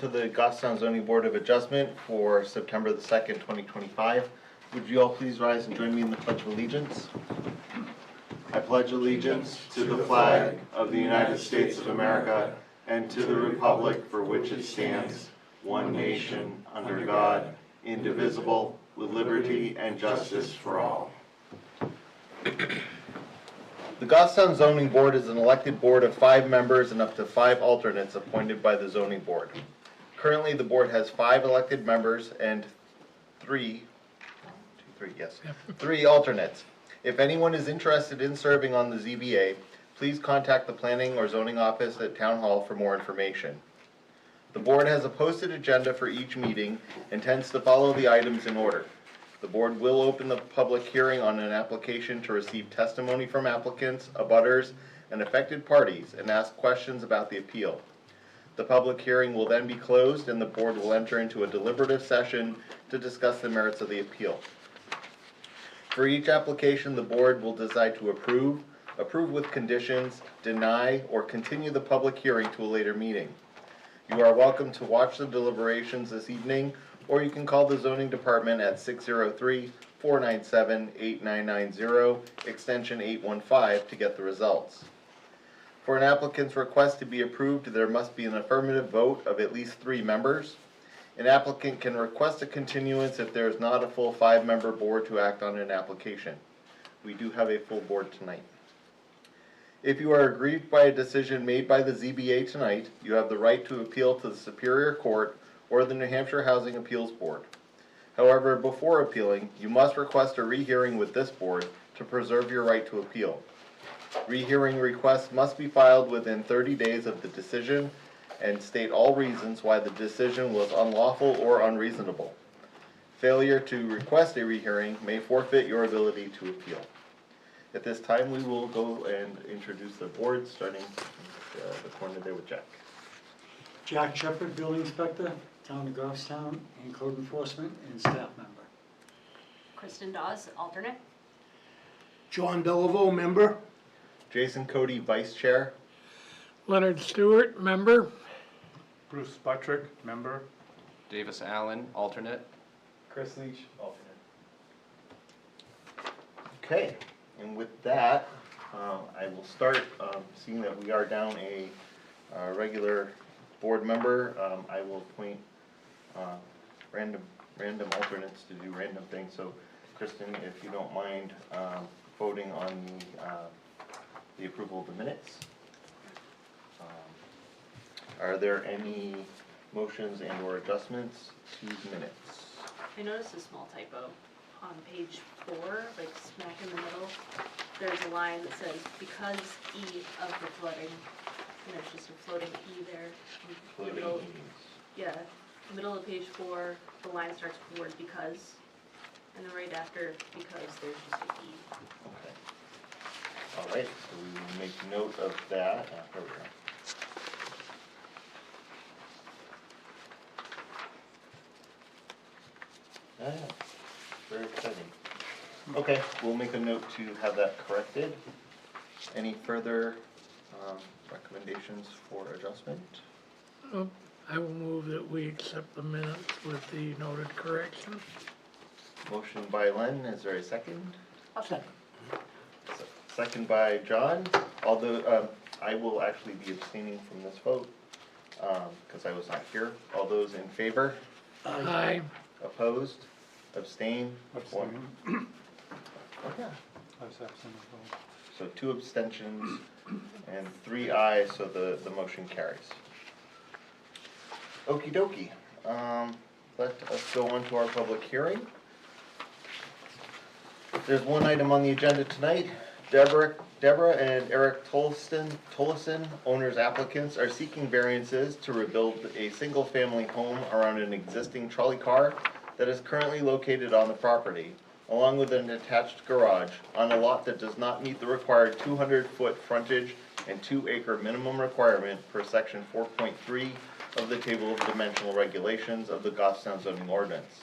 to the Goffstown Zoning Board of Adjustment for September the 2nd, 2025. Would you all please rise and join me in the Pledge of Allegiance? I pledge allegiance to the flag of the United States of America and to the republic for which it stands, one nation, under God, indivisible, with liberty and justice for all. The Goffstown Zoning Board is an elected board of 5 members and up to 5 alternates appointed by the Zoning Board. Currently, the board has 5 elected members and 3 alternates. If anyone is interested in serving on the ZBA, please contact the Planning or Zoning Office at Town Hall for more information. The board has a posted agenda for each meeting and tends to follow the items in order. The board will open the public hearing on an application to receive testimony from applicants, abutters, and affected parties and ask questions about the appeal. The public hearing will then be closed and the board will enter into a deliberative session to discuss the merits of the appeal. For each application, the board will decide to approve with conditions, deny, or continue the public hearing to a later meeting. You are welcome to watch the deliberations this evening, or you can call the zoning department at 603-497-8990, extension 815 to get the results. For an applicant's request to be approved, there must be an affirmative vote of at least 3 members. An applicant can request a continuance if there is not a full 5-member board to act on an application. We do have a full board tonight. If you are aggrieved by a decision made by the ZBA tonight, you have the right to appeal to the Superior Court or the New Hampshire Housing Appeals Board. However, before appealing, you must request a rehearing with this board to preserve your right to appeal. Rehearing requests must be filed within 30 days of the decision and state all reasons why the decision was unlawful or unreasonable. Failure to request a rehearing may forfeit your ability to appeal. At this time, we will go and introduce the board, starting the corner there with Jack. Jack Shepherd, Building Inspector, Town of Goffstown, and Code Enforcement and Staff Member. Kristen Dawes, alternate. John Beliveau, member. Jason Cody, Vice Chair. Leonard Stewart, member. Bruce Buttrick, member. Davis Allen, alternate. Chris Leach, alternate. Okay, and with that, I will start, seeing that we are down a regular board member. I will appoint random alternates to do random things. So, Kristen, if you don't mind voting on the approval of the minutes. Are there any motions and or adjustments to the minutes? I noticed a small typo on page 4, like smack in the middle. There's a line that says, because E of the flooding, and there's just a floating E there. In the middle, yeah, middle of page 4, the line starts with the word because, and then right after because, there's just an E. Okay. All right, so we will make note of that. There we go. Very exciting. Okay, we'll make a note to have that corrected. Any further recommendations for adjustment? I will move that we accept the minutes with the noted correction. Motion by Len, is there a second? I'll second. Second by John. Although I will actually be abstaining from this vote because I was not here. All those in favor? Aye. Opposed? Abstain? Abstain. Okay. I was absent as well. So 2 abstentions and 3 ayes, so the motion carries. Okie dokie. Let us go on to our public hearing. There's one item on the agenda tonight. Deborah and Eric Tollison, owners applicants, are seeking variances to rebuild a single-family home around an existing trolley car that is currently located on the property, along with an attached garage, on a lot that does not meet the required 200-foot frontage and 2-acre minimum requirement per section 4.3 of the Table of Dimensional Regulations of the Goffstown zoning ordinance.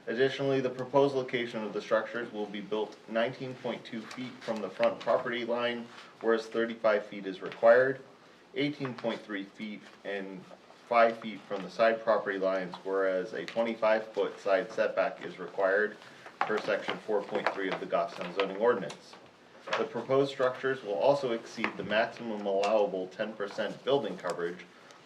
Additionally, the proposed location of the structures will be built 19.2 feet from the front property line, whereas 35 feet is required, 18.3 feet and 5 feet from the side property lines, whereas a 25-foot side setback is required per section 4.3 of the Goffstown zoning ordinance. The proposed structures will also exceed the maximum allowable 10% building coverage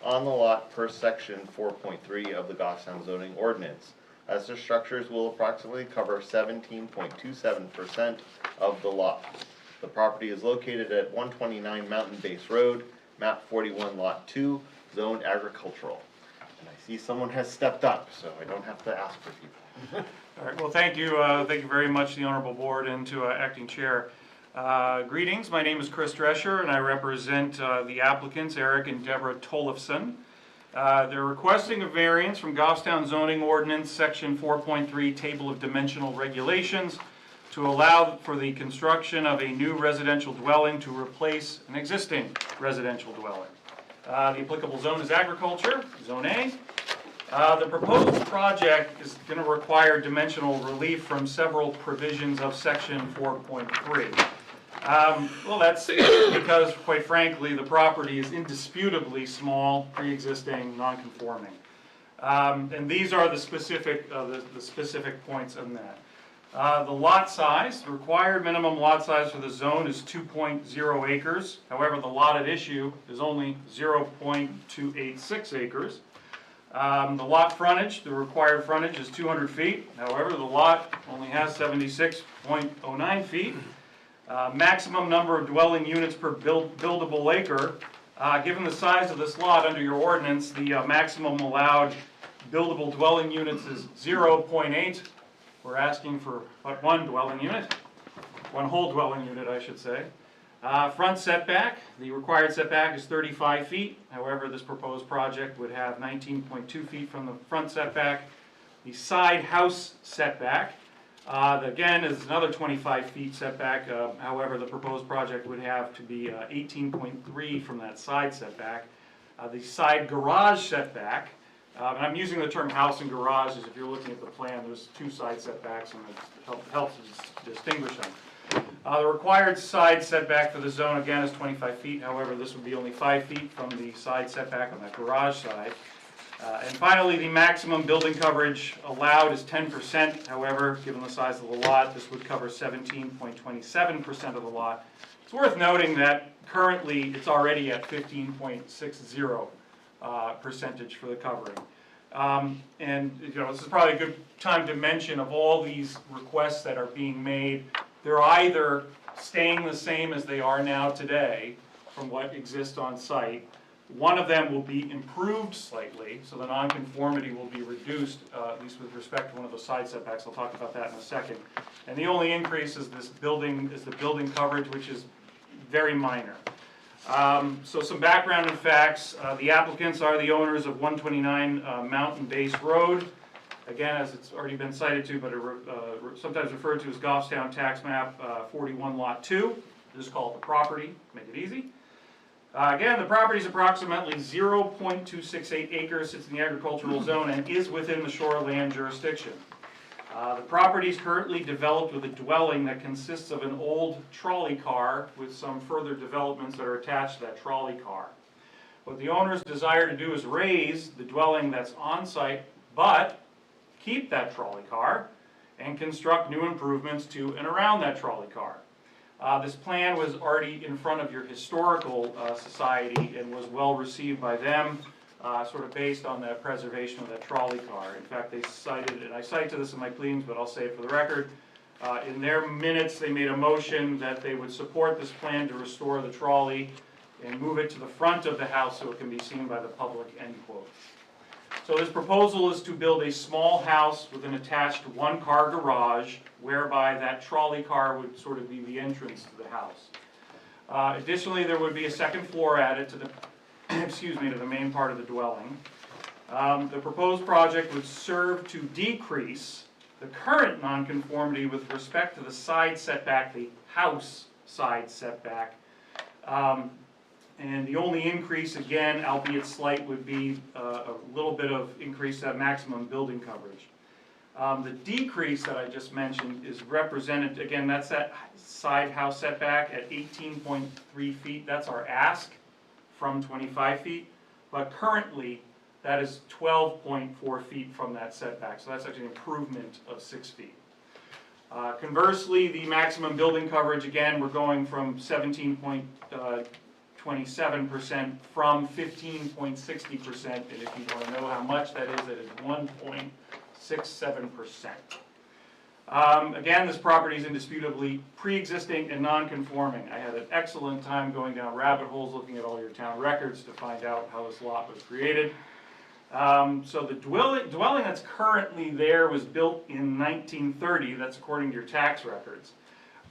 on the lot per section 4.3 of the Goffstown zoning ordinance, as the structures will approximately cover 17.27% of the lot. The property is located at 129 Mountain Base Road, map 41, lot 2, zone agricultural. And I see someone has stepped up, so I don't have to ask for people. All right, well, thank you very much, the Honorable Board, and to Acting Chair. Greetings, my name is Chris Drescher, and I represent the applicants, Eric and Deborah Tollefson. They're requesting a variance from Goffstown zoning ordinance, section 4.3, table of dimensional regulations, to allow for the construction of a new residential dwelling to replace an existing residential dwelling. The applicable zone is agriculture, zone A. The proposed project is going to require dimensional relief from several provisions of section 4.3. Well, that's because, quite frankly, the property is indisputably small, pre-existing, non-conforming. And these are the specific points on that. The lot size, the required minimum lot size for the zone is 2.0 acres. However, the lot at issue is only 0.286 acres. The lot frontage, the required frontage is 200 feet. However, the lot only has 76.09 feet. Maximum number of dwelling units per buildable acre. Given the size of this lot under your ordinance, the maximum allowed buildable dwelling units is 0.8. We're asking for but one dwelling unit, one whole dwelling unit, I should say. Front setback, the required setback is 35 feet. However, this proposed project would have 19.2 feet from the front setback. The side house setback, again, is another 25 feet setback. However, the proposed project would have to be 18.3 from that side setback. The side garage setback, and I'm using the term house and garage as if you're looking at the plan, there's two side setbacks and it helps distinguish them. The required side setback for the zone again is 25 feet. However, this would be only 5 feet from the side setback on that garage side. And finally, the maximum building coverage allowed is 10%. However, given the size of the lot, this would cover 17.27% of the lot. It's worth noting that currently it's already at 15.60% percentage for the covering. And this is probably a good time to mention of all these requests that are being made, they're either staying the same as they are now today from what exists on site. One of them will be improved slightly, so the nonconformity will be reduced, at least with respect to one of the side setbacks. I'll talk about that in a second. And the only increase is the building coverage, which is very minor. So some background and facts. The applicants are the owners of 129 Mountain Base Road. Again, as it's already been cited to, but sometimes referred to as Goffstown Tax Map 41 Lot 2. Just call it the property, make it easy. Again, the property is approximately 0.268 acres, sits in the agricultural zone, and is within the shoreland jurisdiction. The property is currently developed with a dwelling that consists of an old trolley car with some further developments that are attached to that trolley car. What the owners desire to do is raise the dwelling that's on site, but keep that trolley car and construct new improvements to and around that trolley car. This plan was already in front of your historical society and was well received by them, sort of based on the preservation of that trolley car. In fact, they cited, and I cite to this in my pleadings, but I'll say it for the record, in their minutes they made a motion that they would support this plan to restore the trolley and move it to the front of the house so it can be seen by the public, end quote. So this proposal is to build a small house with an attached one-car garage, whereby that trolley car would sort of be the entrance to the house. Additionally, there would be a second floor added to the to the main part of the dwelling. The proposed project would serve to decrease the current nonconformity with respect to the side setback, the house side setback. And the only increase, again, albeit slight, would be a little bit of increase at maximum building coverage. The decrease that I just mentioned is represented, again, that's that side house setback at 18.3 feet. That's our ask from 25 feet. But currently, that is 12.4 feet from that setback, so that's actually an improvement of 6 feet. Conversely, the maximum building coverage, again, we're going from 17.27% from 15.60%, and if you want to know how much that is 1.67%. Again, this property is indisputably pre-existing and non-conforming. I had an excellent time going down rabbit holes looking at all your town records to find out how this lot was created. So the dwelling that's currently there was built in 1930, that's according to your tax records.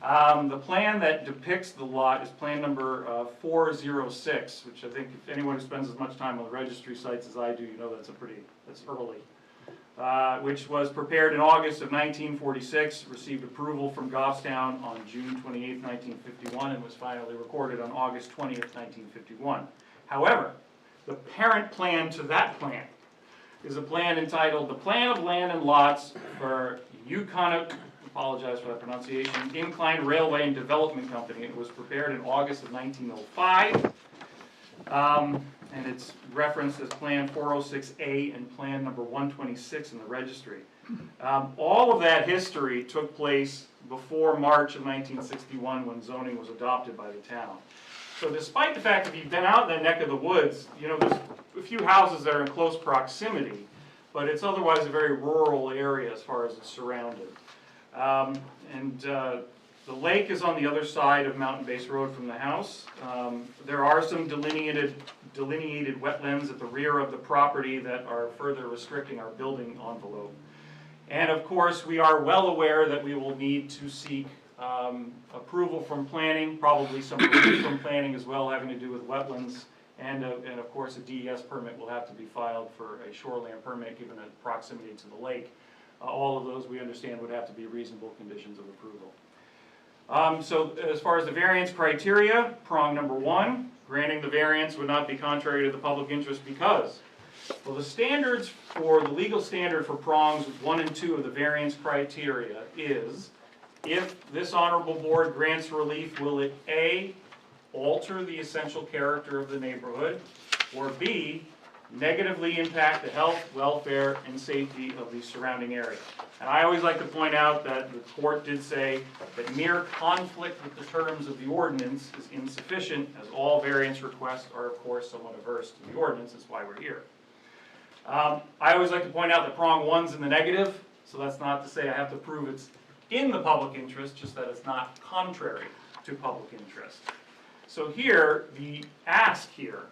The plan that depicts the lot is plan number 406, which I think if anyone who spends as much time on the registry sites as I do, you know that's early. Which was prepared in August of 1946, received approval from Goffstown on June 28, 1951, and was finally recorded on August 20th, 1951. However, the parent plan to that plan is a plan entitled The Plan of Land and Lots for Yukon, apologize for that pronunciation, Inclined Railway and Development Company. It was prepared in August of 1905. And it's referenced as Plan 406A and Plan number 126 in the registry. All of that history took place before March of 1961 when zoning was adopted by the town. So despite the fact that you've been out in that neck of the woods, you know, there's a few houses that are in close proximity, but it's otherwise a very rural area as far as it's surrounded. The lake is on the other side of Mountain Base Road from the house. There are some delineated wetlands at the rear of the property that are further restricting our building envelope. And of course, we are well aware that we will need to seek approval from planning, probably some relief from planning as well, having to do with wetlands. And of course, a DES permit will have to be filed for a shoreland permit given the proximity to the lake. All of those, we understand, would have to be reasonable conditions of approval. So as far as the variance criteria, prong number 1, granting the variance would not be contrary to the public interest because, well, the standards for, the legal standard for prongs 1 and 2 of the variance criteria is, if this honorable board grants relief, will it A, alter the essential character of the neighborhood, or B, negatively impact the health, welfare, and safety of the surrounding area. And I always like to point out that the court did say that mere conflict with the terms of the ordinance is insufficient, as all variance requests are, of course, somewhat averse to the ordinance. That's why we're here. I always like to point out that prong 1's in the negative, so that's not to say I have to prove it's in the public interest, just that it's not contrary to public interest. So here, the ask here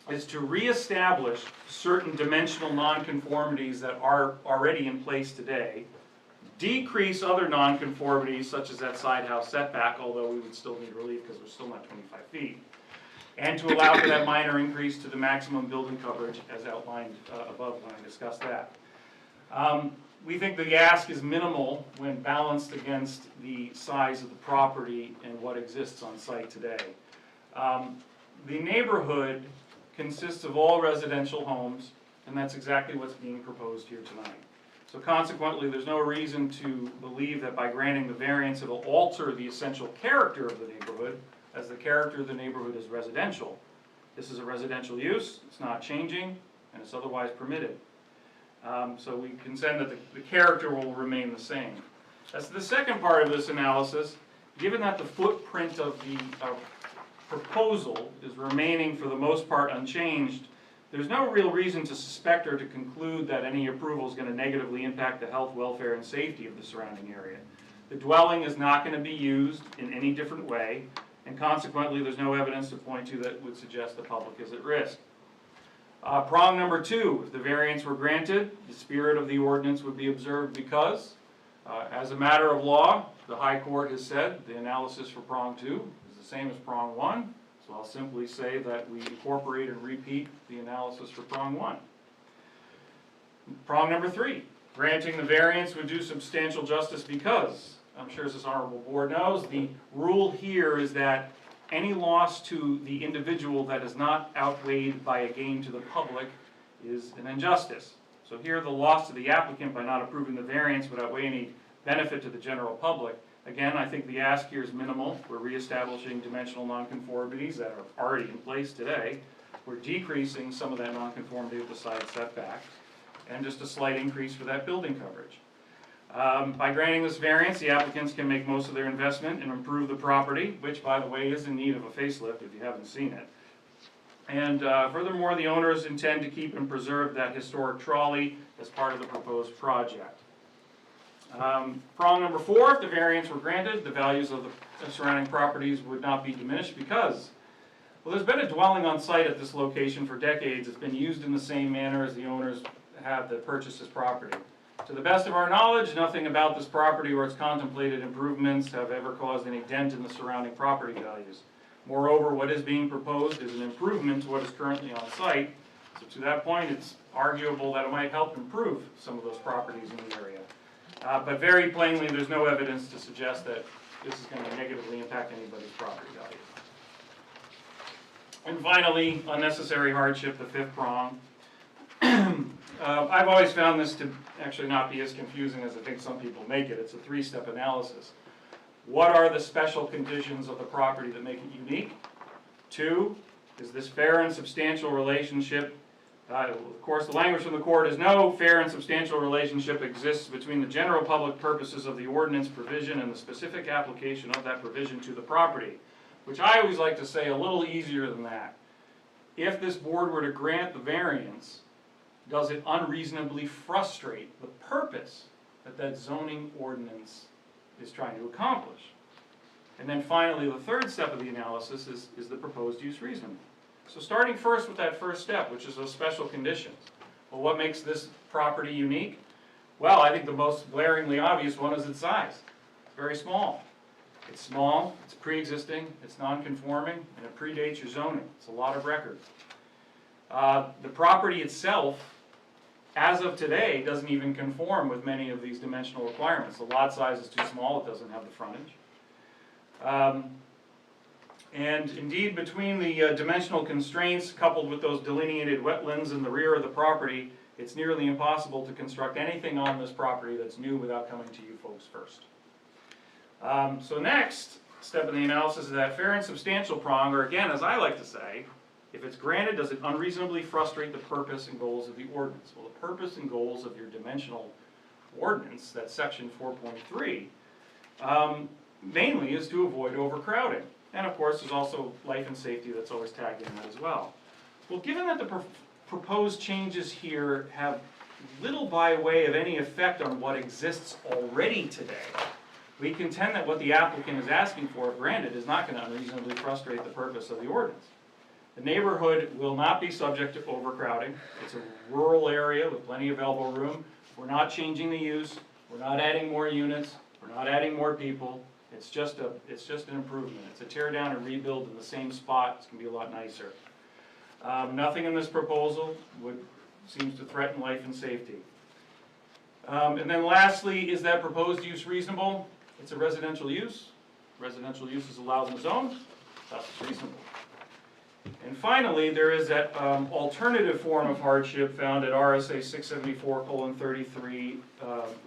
is to reestablish certain dimensional nonconformities that are already in place today, decrease other nonconformities such as that side house setback, although we would still need relief because we're still not 25 feet, and to allow for that minor increase to the maximum building coverage as outlined above when I discussed that. We think the ask is minimal when balanced against the size of the property and what exists on site today. The neighborhood consists of all residential homes, and that's exactly what's being proposed here tonight. So consequently, there's no reason to believe that by granting the variance it'll alter the essential character of the neighborhood, as the character of the neighborhood is residential. This is a residential use, it's not changing, and it's otherwise permitted. So we contend that the character will remain the same. As to the second part of this analysis, given that the footprint of the proposal is remaining for the most part unchanged, there's no real reason to suspect or to conclude that any approval is going to negatively impact the health, welfare, and safety of the surrounding area. The dwelling is not going to be used in any different way, and consequently there's no evidence to point to that would suggest the public is at risk. Prong number 2, if the variance were granted, the spirit of the ordinance would be observed because, as a matter of law, the High Court has said the analysis for prong 2 is the same as prong 1, so I'll simply say that we incorporate and repeat the analysis for prong 1. Prong number 3, granting the variance would do substantial justice because, I'm sure as this honorable board knows, the rule here is that any loss to the individual that is not outweighed by a gain to the public is an injustice. So here the loss to the applicant by not approving the variance would outweigh any benefit to the general public. Again, I think the ask here is minimal. We're reestablishing dimensional nonconformities that are already in place today. We're decreasing some of that nonconformity with the side setback, and just a slight increase for that building coverage. By granting this variance, the applicants can make most of their investment and improve the property, which, by the way, is in need of a facelift if you haven't seen it. And furthermore, the owners intend to keep and preserve that historic trolley as part of the proposed project. Prong number 4, if the variance were granted, the values of the surrounding properties would not be diminished because, well, there's been a dwelling on site at this location for decades. It's been used in the same manner as the owners have that purchased this property. To the best of our knowledge, nothing about this property or its contemplated improvements have ever caused any dent in the surrounding property values. Moreover, what is being proposed is an improvement to what is currently on site. So to that point, it's arguable that it might help improve some of those properties in the area. But very plainly, there's no evidence to suggest that this is going to negatively impact anybody's property value. And finally, unnecessary hardship, the 5th prong. I've always found this to actually not be as confusing as I think some people make it. It's a 3-step analysis. What are the special conditions of the property that make it unique? 2, is this fair and substantial relationship? Of course, the language from the court is no fair and substantial relationship exists between the general public purposes of the ordinance provision and the specific application of that provision to the property, which I always like to say a little easier than that. If this board were to grant the variance, does it unreasonably frustrate the purpose that that zoning ordinance is trying to accomplish? And then finally, the 3rd step of the analysis is the proposed use reasonable. So starting first with that first step, which is those special conditions. Well, what makes this property unique? Well, I think the most glaringly obvious one is its size. It's very small. It's small, it's pre-existing, it's non-conforming, and it predates your zoning. It's a lot of record. The property itself, as of today, doesn't even conform with many of these dimensional requirements. The lot size is too small, it doesn't have the frontage. And indeed, between the dimensional constraints coupled with those delineated wetlands in the rear of the property, it's nearly impossible to construct anything on this property that's new without coming to you folks first. So next step in the analysis is that fair and substantial prong, or again, as I like to say, if it's granted, does it unreasonably frustrate the purpose and goals of the ordinance? Well, the purpose and goals of your dimensional ordinance, that's section 4.3, mainly is to avoid overcrowding. And of course, there's also life and safety that's always tagged in that as well. Well, given that the proposed changes here have little by way of any effect on what exists already today, we contend that what the applicant is asking for, if granted, is not going to unreasonably frustrate the purpose of the ordinance. The neighborhood will not be subject to overcrowding. It's a rural area with plenty of elbow room. We're not changing the use. We're not adding more units. We're not adding more people. It's just an improvement. It's a tear down and rebuild in the same spot. It's going to be a lot nicer. Nothing in this proposal seems to threaten life and safety. And then lastly, is that proposed use reasonable? It's a residential use. Residential use is allowed in the zone. Thus it's reasonable. And finally, there is that alternative form of hardship found at RSA 674:33,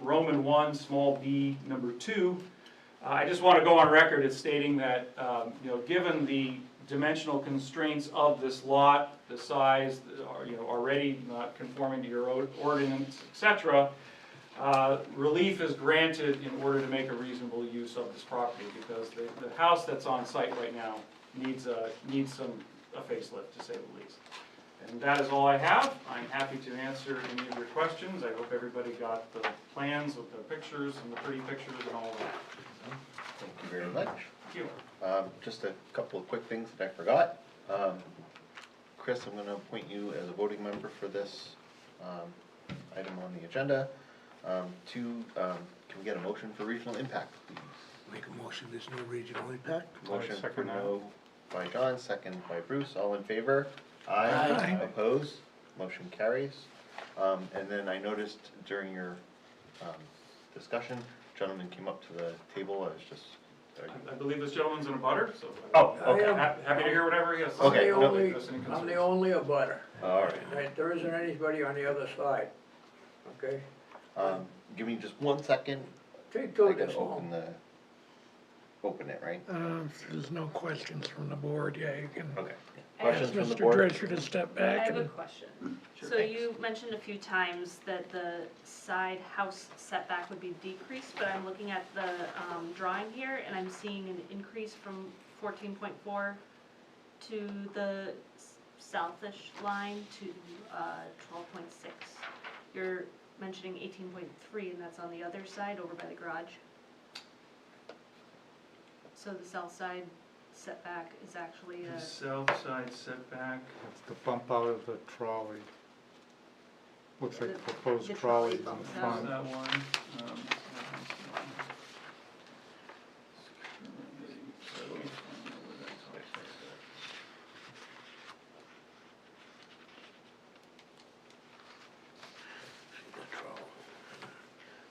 Roman 1, small b, number 2. I just want to go on record as stating that, given the dimensional constraints of this lot, the size, already not conforming to your ordinance, etc., relief is granted in order to make a reasonable use of this property, because the house that's on site right now needs a facelift, to say the least. And that is all I have. I'm happy to answer any of your questions. I hope everybody got the plans with the pictures and the pretty pictures and all of that. Thank you very much. Thank you. Just a couple of quick things that I forgot. Chris, I'm going to appoint you as a voting member for this item on the agenda. 2, can we get a motion for regional impact, please? Make a motion, there's no regional impact. Motion for second that. no by John, second by Bruce. All in favor? Aye. Opposed? Motion carries. And then I noticed during your discussion, gentleman came up to the table. I was just... I believe this gentleman's in a butter, so Oh, okay. happy to hear whatever he has to say. Okay, no. I'm the only abutter. All right. Right, there isn't anybody on the other side, okay? Give me just 1 second. Take I two gotta this open long. open it, right? If there's no questions from the board, yeah, you can Okay. I have- Questions ask from the Mr. board? Drescher to step I back have a and, question. Sure. So you mentioned a few times that the side house setback would be decreased, but I'm looking at the drawing here, and I'm seeing an increase from 14.4 to the southish line to 12.6. You're mentioning 18.3, and that's on the other side, over by the garage. So the south side setback is actually The a, south side setback, That's the bump out of the trolley. Looks like The- proposed the trolley trolleys in bumps the out. is front. that one?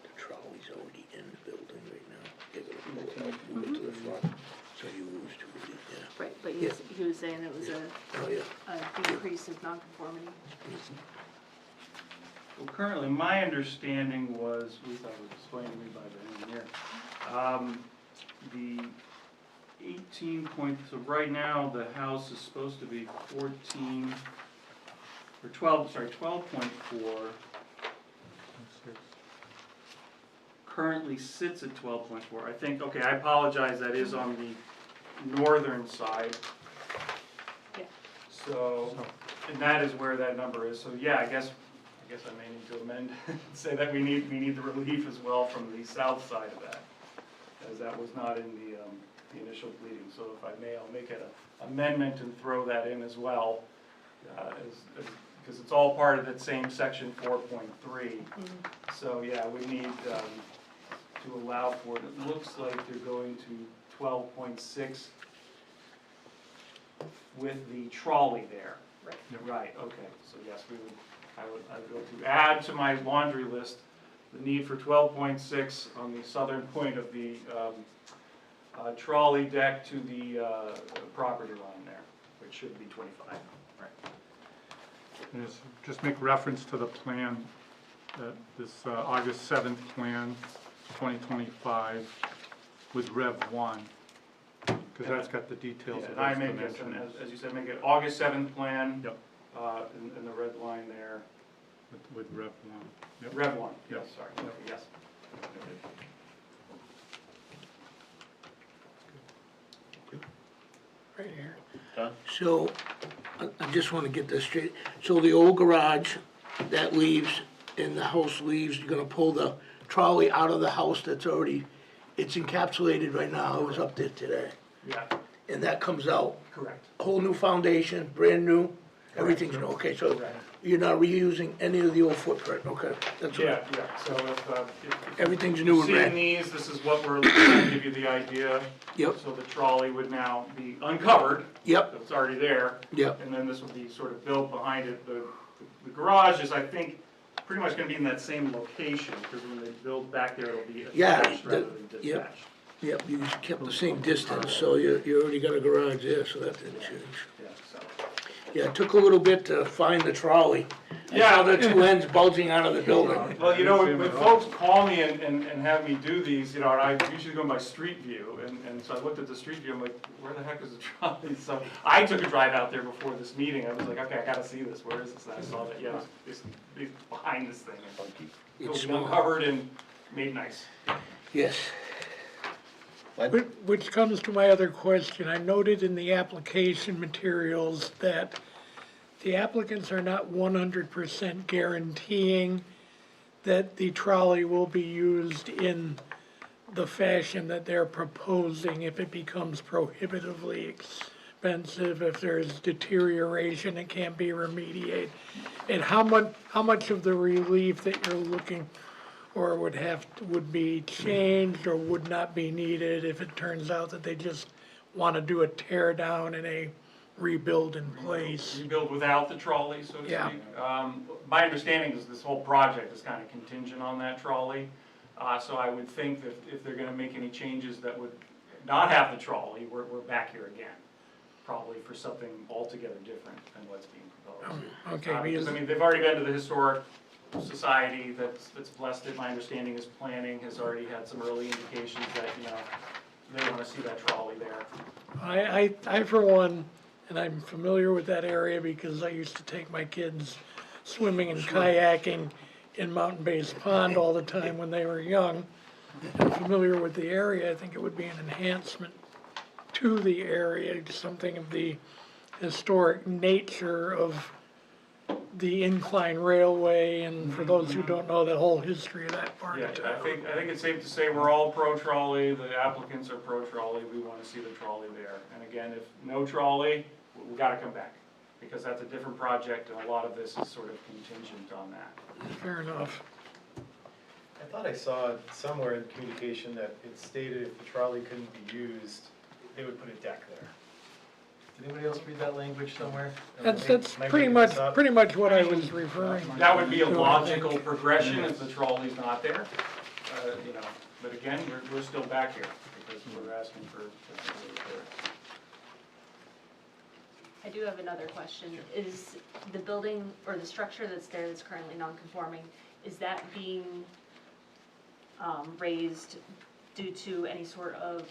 The trolley's already in the building right now. They're gonna pull it out, move it to the front, so you lose two of these, yeah. right, but he was saying it was Oh, yeah. a decrease of nonconformity. Well, currently, my understanding was, at least that was explained to me by the engineer, the 18 point, so right now, the house is supposed to be 14, or 12, sorry, 12.4, currently sits at 12.4. I think, okay, I apologize, that is on the northern side. Yeah. So, and that is where that number is, so yeah, I guess I may need to amend, say that we need the relief as well from the south side of that, as that was not in the initial pleading, so if I may, I'll make it an amendment and throw that in as well, because it's all part of that same section 4.3. So, yeah, we need to allow for it. It looks like they're going to 12.6 with the trolley there. Right. Right, okay, so yes, I'd go to add to my laundry list the need for 12.6 on the southern point of the trolley deck to the property line there, which should be 25. Right. Just make reference to the plan, this August 7th plan, 2025, with Rev 1, because that's got the details Yeah, of and I those make it, dimensions. as you said, make it August 7th plan. Yep. In the red line there. With Rev 1. Yep. Rev 1, yes, Yep. sorry, okay, yes. right here. So, I just wanna get this straight. So the old garage, that leaves, and the house leaves, you're gonna pull the trolley out of the house that's already, it's encapsulated right now, I was up there today. Yeah, And that comes out, correct. whole new foundation, brand new, everything's new, okay, so Correct. you're not reusing any of the old footprint, okay? That's what, Yeah, so if everything's new and seeing brand. these, this is what we're trying to give you the idea. Yep, So the trolley would now be uncovered, yep, it's already there, yep, and then this would be sort of built behind it. The garage is, I think, pretty much gonna be in that same location, because when they build back there, it'll be Yeah, attached rather than yep. dispatched. yep, you just kept the same distance, so you already got a garage there, so that didn't change. Yeah, so. Yeah, it took a little bit to find the trolley. I Yeah. saw the two ends bulging out of the building. Well, you know, when folks call me and have me do these, you know, and I usually go by Street View, and so I looked at the Street View, I'm like, where the heck is the trolley? So I took a drive out there before this meeting, I was like, okay, I gotta see this, where is this? And I saw that, yeah, it's behind this thing, It's it's small. uncovered and made nice. Yes, Which comes to my other question. I noted in the application materials that the applicants are not 100% guaranteeing that the trolley will be used in the fashion that they're proposing if it becomes prohibitively expensive, if there's deterioration, it can't be remediated. And how much of the relief that you're looking or would be changed or would not be needed if it turns out that they just want to do a tear down and a rebuild in place? Rebuild without the trolley, so to Yeah. speak. My understanding is this whole project is kind of contingent on that trolley. So I would think that if they're gonna make any changes that would not have the trolley, we're back here again. Probably for something altogether different than what's being proposed. Okay, Because, because, I mean, they've already been to the Historic Society that's blessed it. My understanding is planning has already had some early indications that, they wanna see that trolley there. I for one, and I'm familiar with that area because I used to take my kids swimming and kayaking in Mountain Base Pond all the time when they were young. I'm familiar with the area. I think it would be an enhancement to the area, something of the historic nature of the incline railway, and for those who don't know the whole history of that part Yeah, of I town. think it's safe to say we're all pro-trolley, the applicants are pro-trolley, we wanna see the trolley there. And again, if no trolley, we gotta come back, because that's a different project, and a lot of this is sort of contingent on that. Fair enough. I thought I saw somewhere in communication that it stated if the trolley couldn't be used, they would put a deck there. Did anybody else read that language somewhere? That's Am I pretty making much, this up? pretty much what I was referring to. That would be a I think. logical progression if the trolley's not there, you know, but again, we're still back here, because we're asking for something there. I do have another question. Is the building or the structure that's there that's currently non-conforming, is that being raised due to any sort of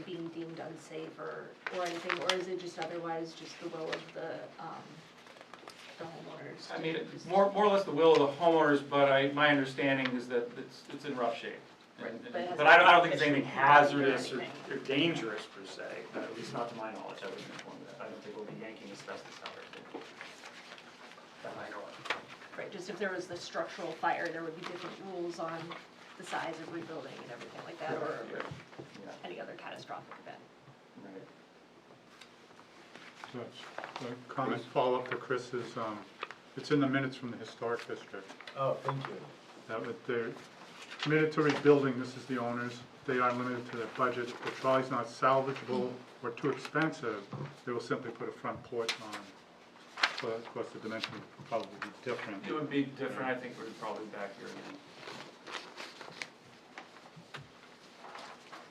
being deemed unsafe or anything, or is it just otherwise just the will of the homeowners? I mean, more or less the will of the homeowners, but my understanding is that it's in rough shape. Right, but it has But I don't think it's no anything history hazardous or or anything. dangerous per se, at least not to my knowledge, I wasn't informed of that. I don't think we'll be yanking asbestos out of it. That I know of. Right, just if there was the structural fire, there would be different rules on the size of rebuilding and everything like that, or Yeah, any other catastrophic event. right. So, a comment, follow-up to Chris's, it's in the minutes from the historic district. Oh, thank you. That they're committed to rebuilding, this is the owners, they are limited to their budget. If the trolley's not salvageable or too expensive, they will simply put a front porch on. So of course the dimension would probably be different. It would be different, I think we're probably back here again.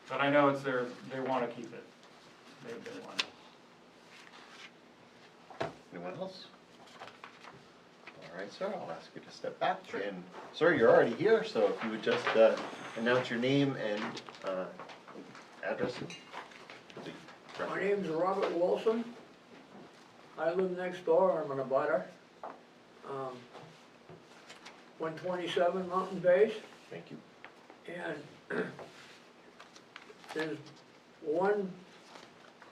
But I know it's their, they wanna keep it. They want it. Anyone else? All right, sir, I'll ask you to step back. And, sir, you're already here, so if you would just announce your name and address. My name's Robert Wilson. I live next door, I'm in a butter. 127 Mountain Base, Thank you. and there's one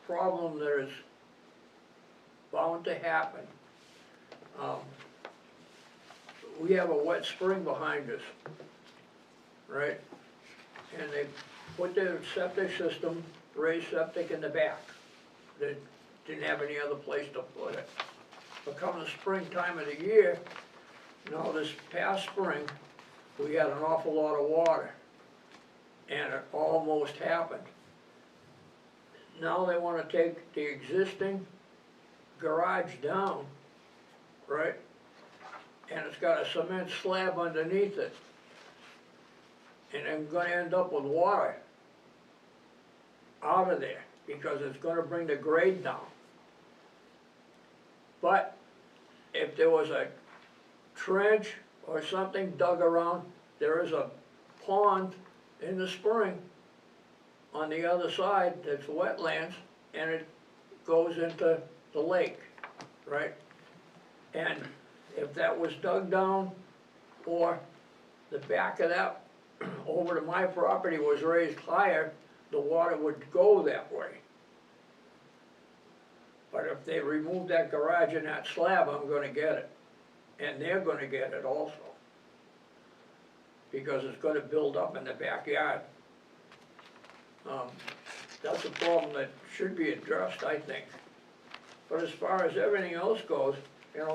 problem that is bound to happen. We have a wet spring behind us, right? And they put their septic system, raised septic in the back. They didn't have any other place to put it. But come the springtime of the year, this past spring, we had an awful lot of water. And it almost happened. Now they wanna take the existing garage down, right? And it's got a cement slab underneath it. And I'm gonna end up with water out of there, because it's gonna bring the grade down. But if there was a trench or something dug around, there is a pond in the spring on the other side that's wetlands, and it goes into the lake, right? And if that was dug down, or the back of that over to my property was raised higher, the water would go that way. But if they remove that garage and that slab, I'm gonna get it. And they're gonna get it also. Because it's gonna build up in the backyard. That's a problem that should be addressed, I think. But as far as everything else goes, they're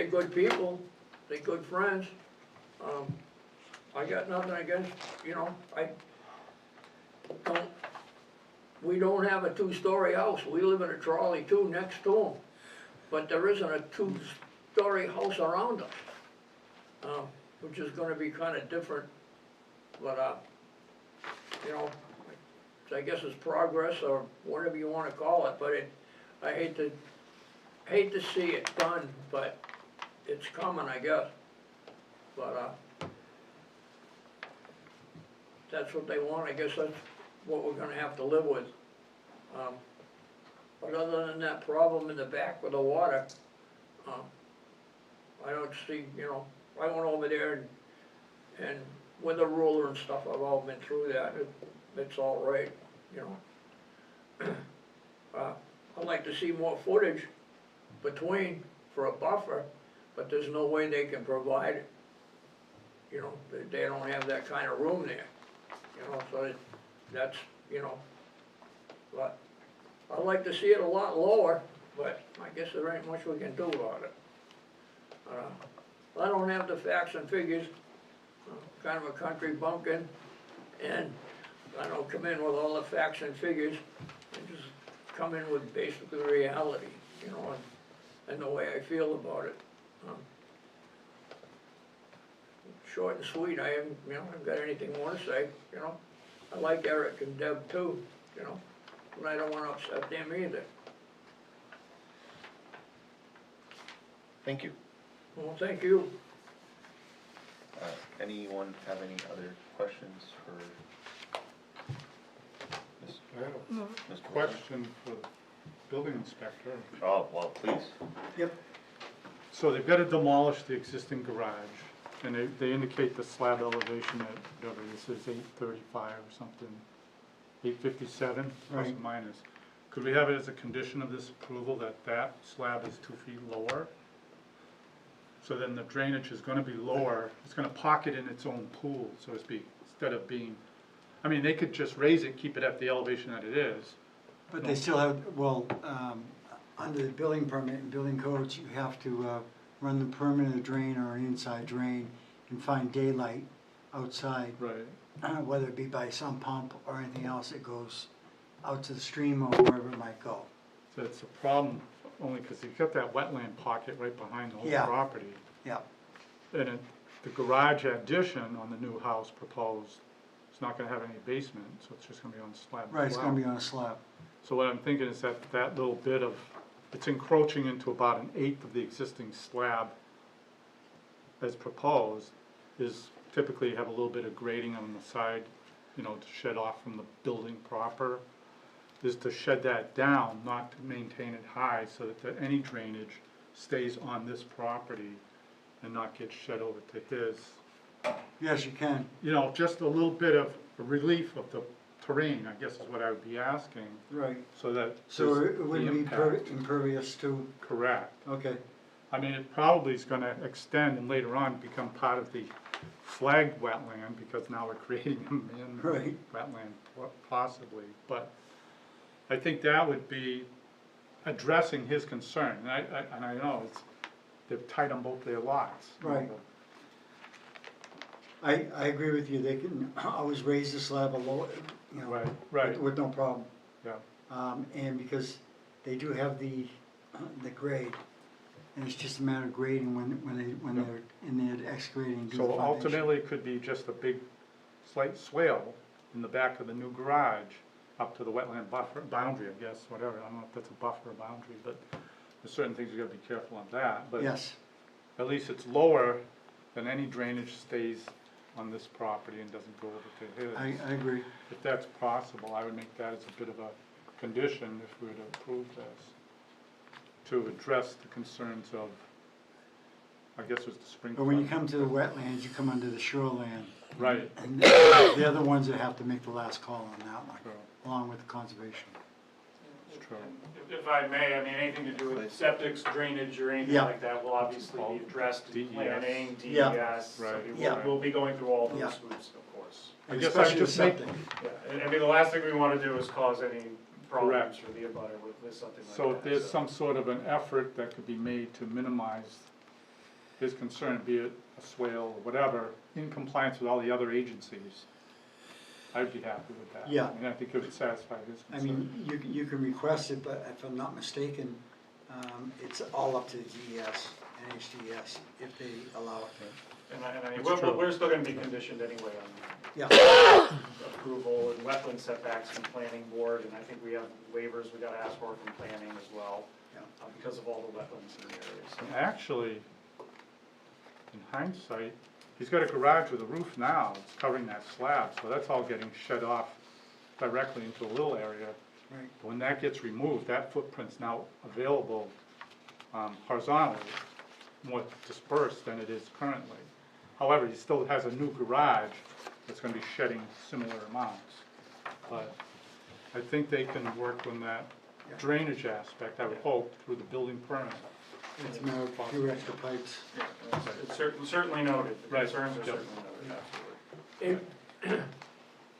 good people, they're good friends. I got nothing against, we don't have a two-story house, we live in a trolley too, next to them. But there isn't a two-story house around us, which is gonna be kinda different, but, I guess it's progress or whatever you wanna call it, but I hate to see it done, but it's coming, I guess. But, that's what they want, I guess that's what we're gonna have to live with. But other than that problem in the back with the water, I don't see, I went over there and with a ruler and stuff, I've all been through that, it's all right, I'd like to see more footage between for a buffer, but there's no way they can provide it. They don't have that kind of room there, so that's, but I'd like to see it a lot lower, but I guess there ain't much we can do about it. I don't have the facts and figures, I'm kind of a country bumpkin, and I don't come in with all the facts and figures, I just come in with basically reality, and the way I feel about it. Short and sweet, I haven't got anything more to say, I like Eric and Deb too, and I don't wanna upset them either. Thank you. Well, thank you. Anyone have any other questions for I have Mr. a question for the building inspector. Oh, well, please. So they've got to demolish the existing garage, and they indicate the slab elevation at, whatever this is, 835 or something, 857, plus or Right. minus. Could we have it as a condition of this approval that that slab is 2 feet lower? So then the drainage is gonna be lower, it's gonna pocket in its own pool, so to speak, instead of being, I mean, they could just raise it, keep it at the elevation that it is. But they still have, under the building permit and building codes, you have to run the perimeter drain or an inside drain and find daylight outside, Right. whether it be by some pump or anything else that goes out to the stream or wherever it might go. So it's a problem, only because you've got that wetland pocket right behind the whole Yeah. property. Yeah, And the garage addition on the new house proposed, it's not gonna have any basement, so it's just gonna be on slab as right, it's gonna be well. on a slab. So what I'm thinking is that that little bit of, it's encroaching into about 1/8 of the existing slab as proposed, is typically have a little bit of grading on the side, to shed off from the building proper, is to shed that down, not to maintain it high, so that any drainage stays on this property and not get shed over to his. Yes, you can. Just a little bit of relief of the terrain, I guess is what I would be asking, Right. so that So there's it the wouldn't be impact. impervious to, Correct. okay, I mean, it probably is gonna extend and later on become part of the flagged wetland, because now we're creating a man Right. wetland possibly, but I think that would be addressing his concern, and I know they're tight on both their lots. Right. I agree with you, they can always raise the slab a little, Right, with no problem. yeah, And because they do have the grade, and it's just a matter of grading when they're in there excavating and doing the so foundation. ultimately it could be just a big slight swale in the back of the new garage up to the wetland buffer, boundary, I guess, whatever, I don't know if that's a buffer or boundary, but there's certain things you gotta be careful on that, but Yes, at least it's lower than any drainage stays on this property and doesn't go over to his. I agree. If that's possible, I would make that as a bit of a condition if we were to approve this, to address the concerns of, I guess it was the spring. But when you flood. come to the wetlands, you come under the shoreland. Right. And they're the ones that have to make the last call on that one, True. along with the conservation. It's true. If I may, anything to do with septics, drainage, or anything Yeah. like that will obviously be addressed in DES. planning, Yeah. DES. Right. Yeah. We'll be going through all Yeah. those hoops, of course. I guess I Especially the just make- septic. Yeah, and the last thing we wanna do is cause any problems Correct. for the abutter with something like that. So if there's some sort of an effort that could be made to minimize his concern, be it a swale or whatever, in compliance with all the other agencies, I'd be happy with that. Yeah. And I think it would satisfy his I concern. mean, you can request it, but if I'm not mistaken, it's all up to the DES and HDS if they allow it. And That's true. we're still gonna be conditioned anyway on Yeah, approval and wetland setbacks from planning board, and I think we have waivers we gotta ask for from planning as well, Yeah. because of all the wetlands in the area, so. And actually, in hindsight, he's got a garage with a roof now, it's covering that slab, so that's all getting shed off directly into a little area. Right. When that gets removed, that footprint's now available horizontally, more dispersed than it is currently. However, he still has a new garage that's gonna be shedding similar amounts. But I think they can work on that drainage aspect, I would hope, through the building permit. It's a matter of a few extra pipes. It's certainly noted, the Right. concerns are Yep. certainly noted, absolutely.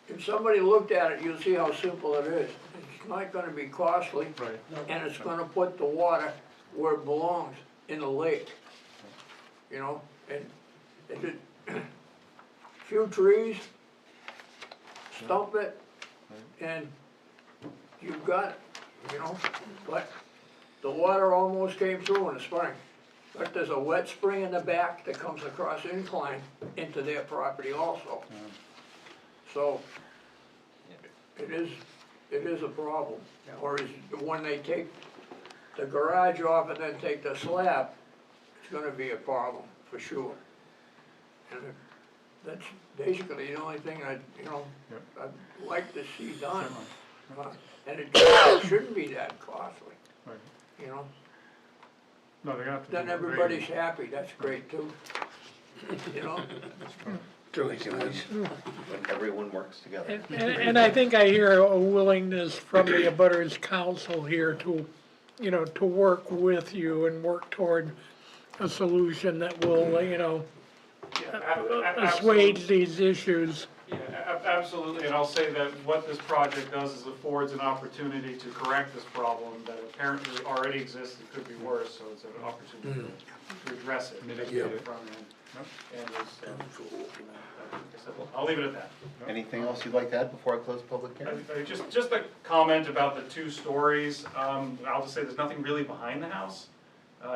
If somebody looked at it, you'll see how simple it is. It's not gonna be costly, Right. and it's gonna put the water where it belongs, in the lake. You know, and if it, few trees, stump it, and you've got it, you know? But the water almost came through in the spring. But there's a wet spring in the back that comes across incline into their property also. So, it is a problem. Or is, when they take the garage off and then take the slab, it's gonna be a problem, for sure. And that's basically the only thing Yep. I'd like to see done. Certainly. And it shouldn't be that costly, Right. you know? No, they're gonna have to. Then do it everybody's regularly. happy, that's great too. You know? Certainly can nice. When everyone works together. And I think I hear a willingness from the abutters council here to, you know, to work with you and work toward a solution that will, you know, assuage these issues. Yeah, absolutely, and I'll say that what this project does is affords an opportunity to correct this problem that apparently already exists and could be worse, so it's an opportunity to address it. Mitigate it. Front end. And I'll leave it at that. Anything else you'd like to add before I close the public hearing? Just a comment about the 2 stories, I'll just say there's nothing really behind the house,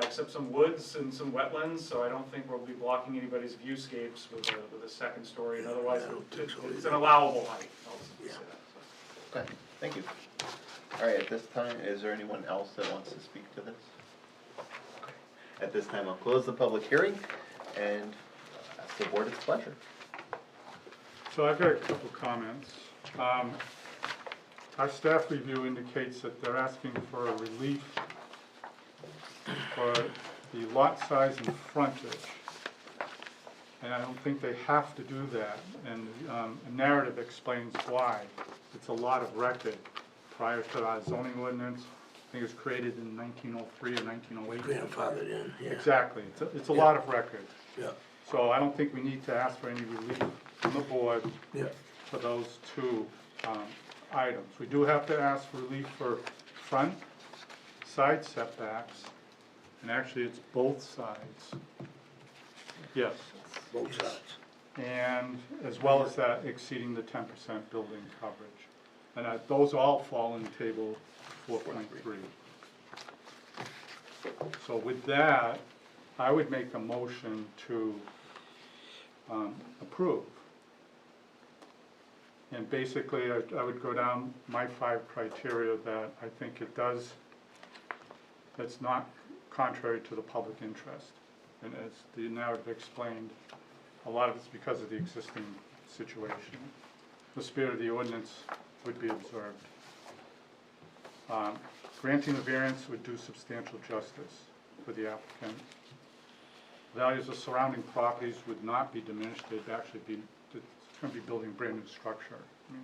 except some woods and some wetlands, so I don't think we'll be blocking anybody's viewscapes with a second story, and otherwise, it's an allowable height, I'll just say that. Okay, thank you. All right, at this time, is there anyone else that wants to speak to this? Okay. At this time, I'll close the public hearing and ask the board its pleasure. So I've got a couple comments. Our staff review indicates that they're asking for a relief for the lot size and frontage. And I don't think they have to do that, and a narrative explains why. It's a lot of record prior to our zoning ordinance. I think it was created in 1903 or 1908. Grandfathered in, yeah. Exactly, it's a lot of record. Yeah, So I don't think we need to ask for any relief from the board yeah. for those 2 items. We do have to ask for relief for front, side setbacks, and actually it's both sides. Yes, Both sides. and as well as that exceeding the 10% building coverage. And those all fall in table 4.3. So with that, I would make a motion to approve. And basically, I would go down my 5 criteria that I think it does, that's not contrary to the public interest. And as the narrative explained, a lot of it's because of the existing situation. The spirit of the ordinance would be observed. Granting the variance would do substantial justice for the applicant. Values of surrounding properties would not be diminished, they'd actually be, it's going to be building a brand new structure. I mean,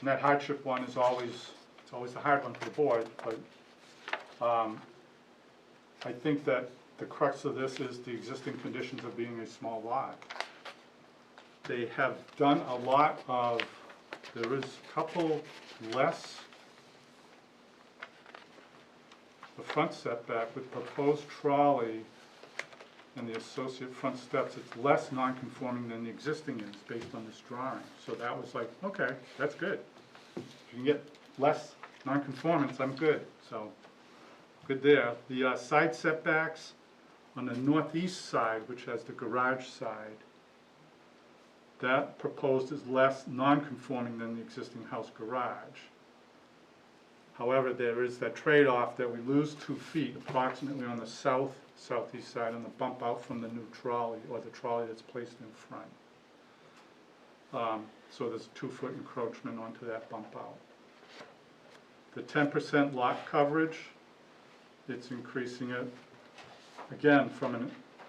and that hardship one is always, it's always the hard one for the board, but I think that the crux of this is the existing conditions of being a small lot. They have done a lot of, there is a couple less, the front setback with proposed trolley and the associate front steps, it's less non-conforming than the existing is based on this drawing. So that was like, okay, that's good. If you can get less non-conformance, I'm good, so good there. The side setbacks on the northeast side, which has the garage side, that proposed is less non-conforming than the existing house garage. However, there is that trade-off that we lose 2 feet approximately on the southeast side on the bump out from the new trolley, or the trolley that's placed in front. So there's a 2-foot encroachment onto that bump out. The 10% lot coverage, it's increasing it, again, from a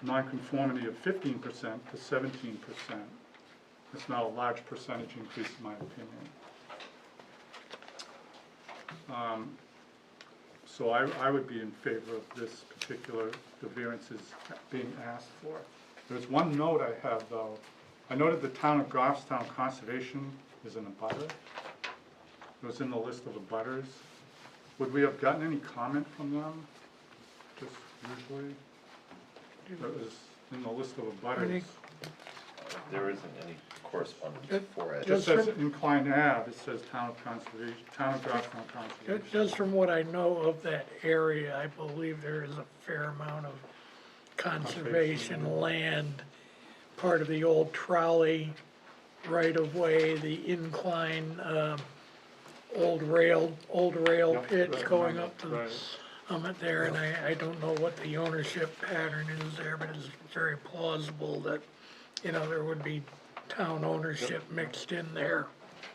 nonconformity of 15% to 17%. It's not a large percentage increase in my opinion. So I would be in favor of this particular, the variances being asked for. There's one note I have though. I noted the town of Goffstown Conservation is in a butter. It was in the list of abutters. Would we have gotten any comment from them? Just usually? It was in the list of abutters. There isn't any correspondence for it. It just says inclined Ave, it says town of conservation, town of Goffstown Conservation. Just from what I know of that area, I believe there is a fair amount of conservation land, part of the old trolley right-of-way, the incline, old rail Yep, pitch right, going right, up to the right. summit there, and I don't know what the ownership pattern is there, but it's very plausible that, you know, there would be town ownership mixed in there.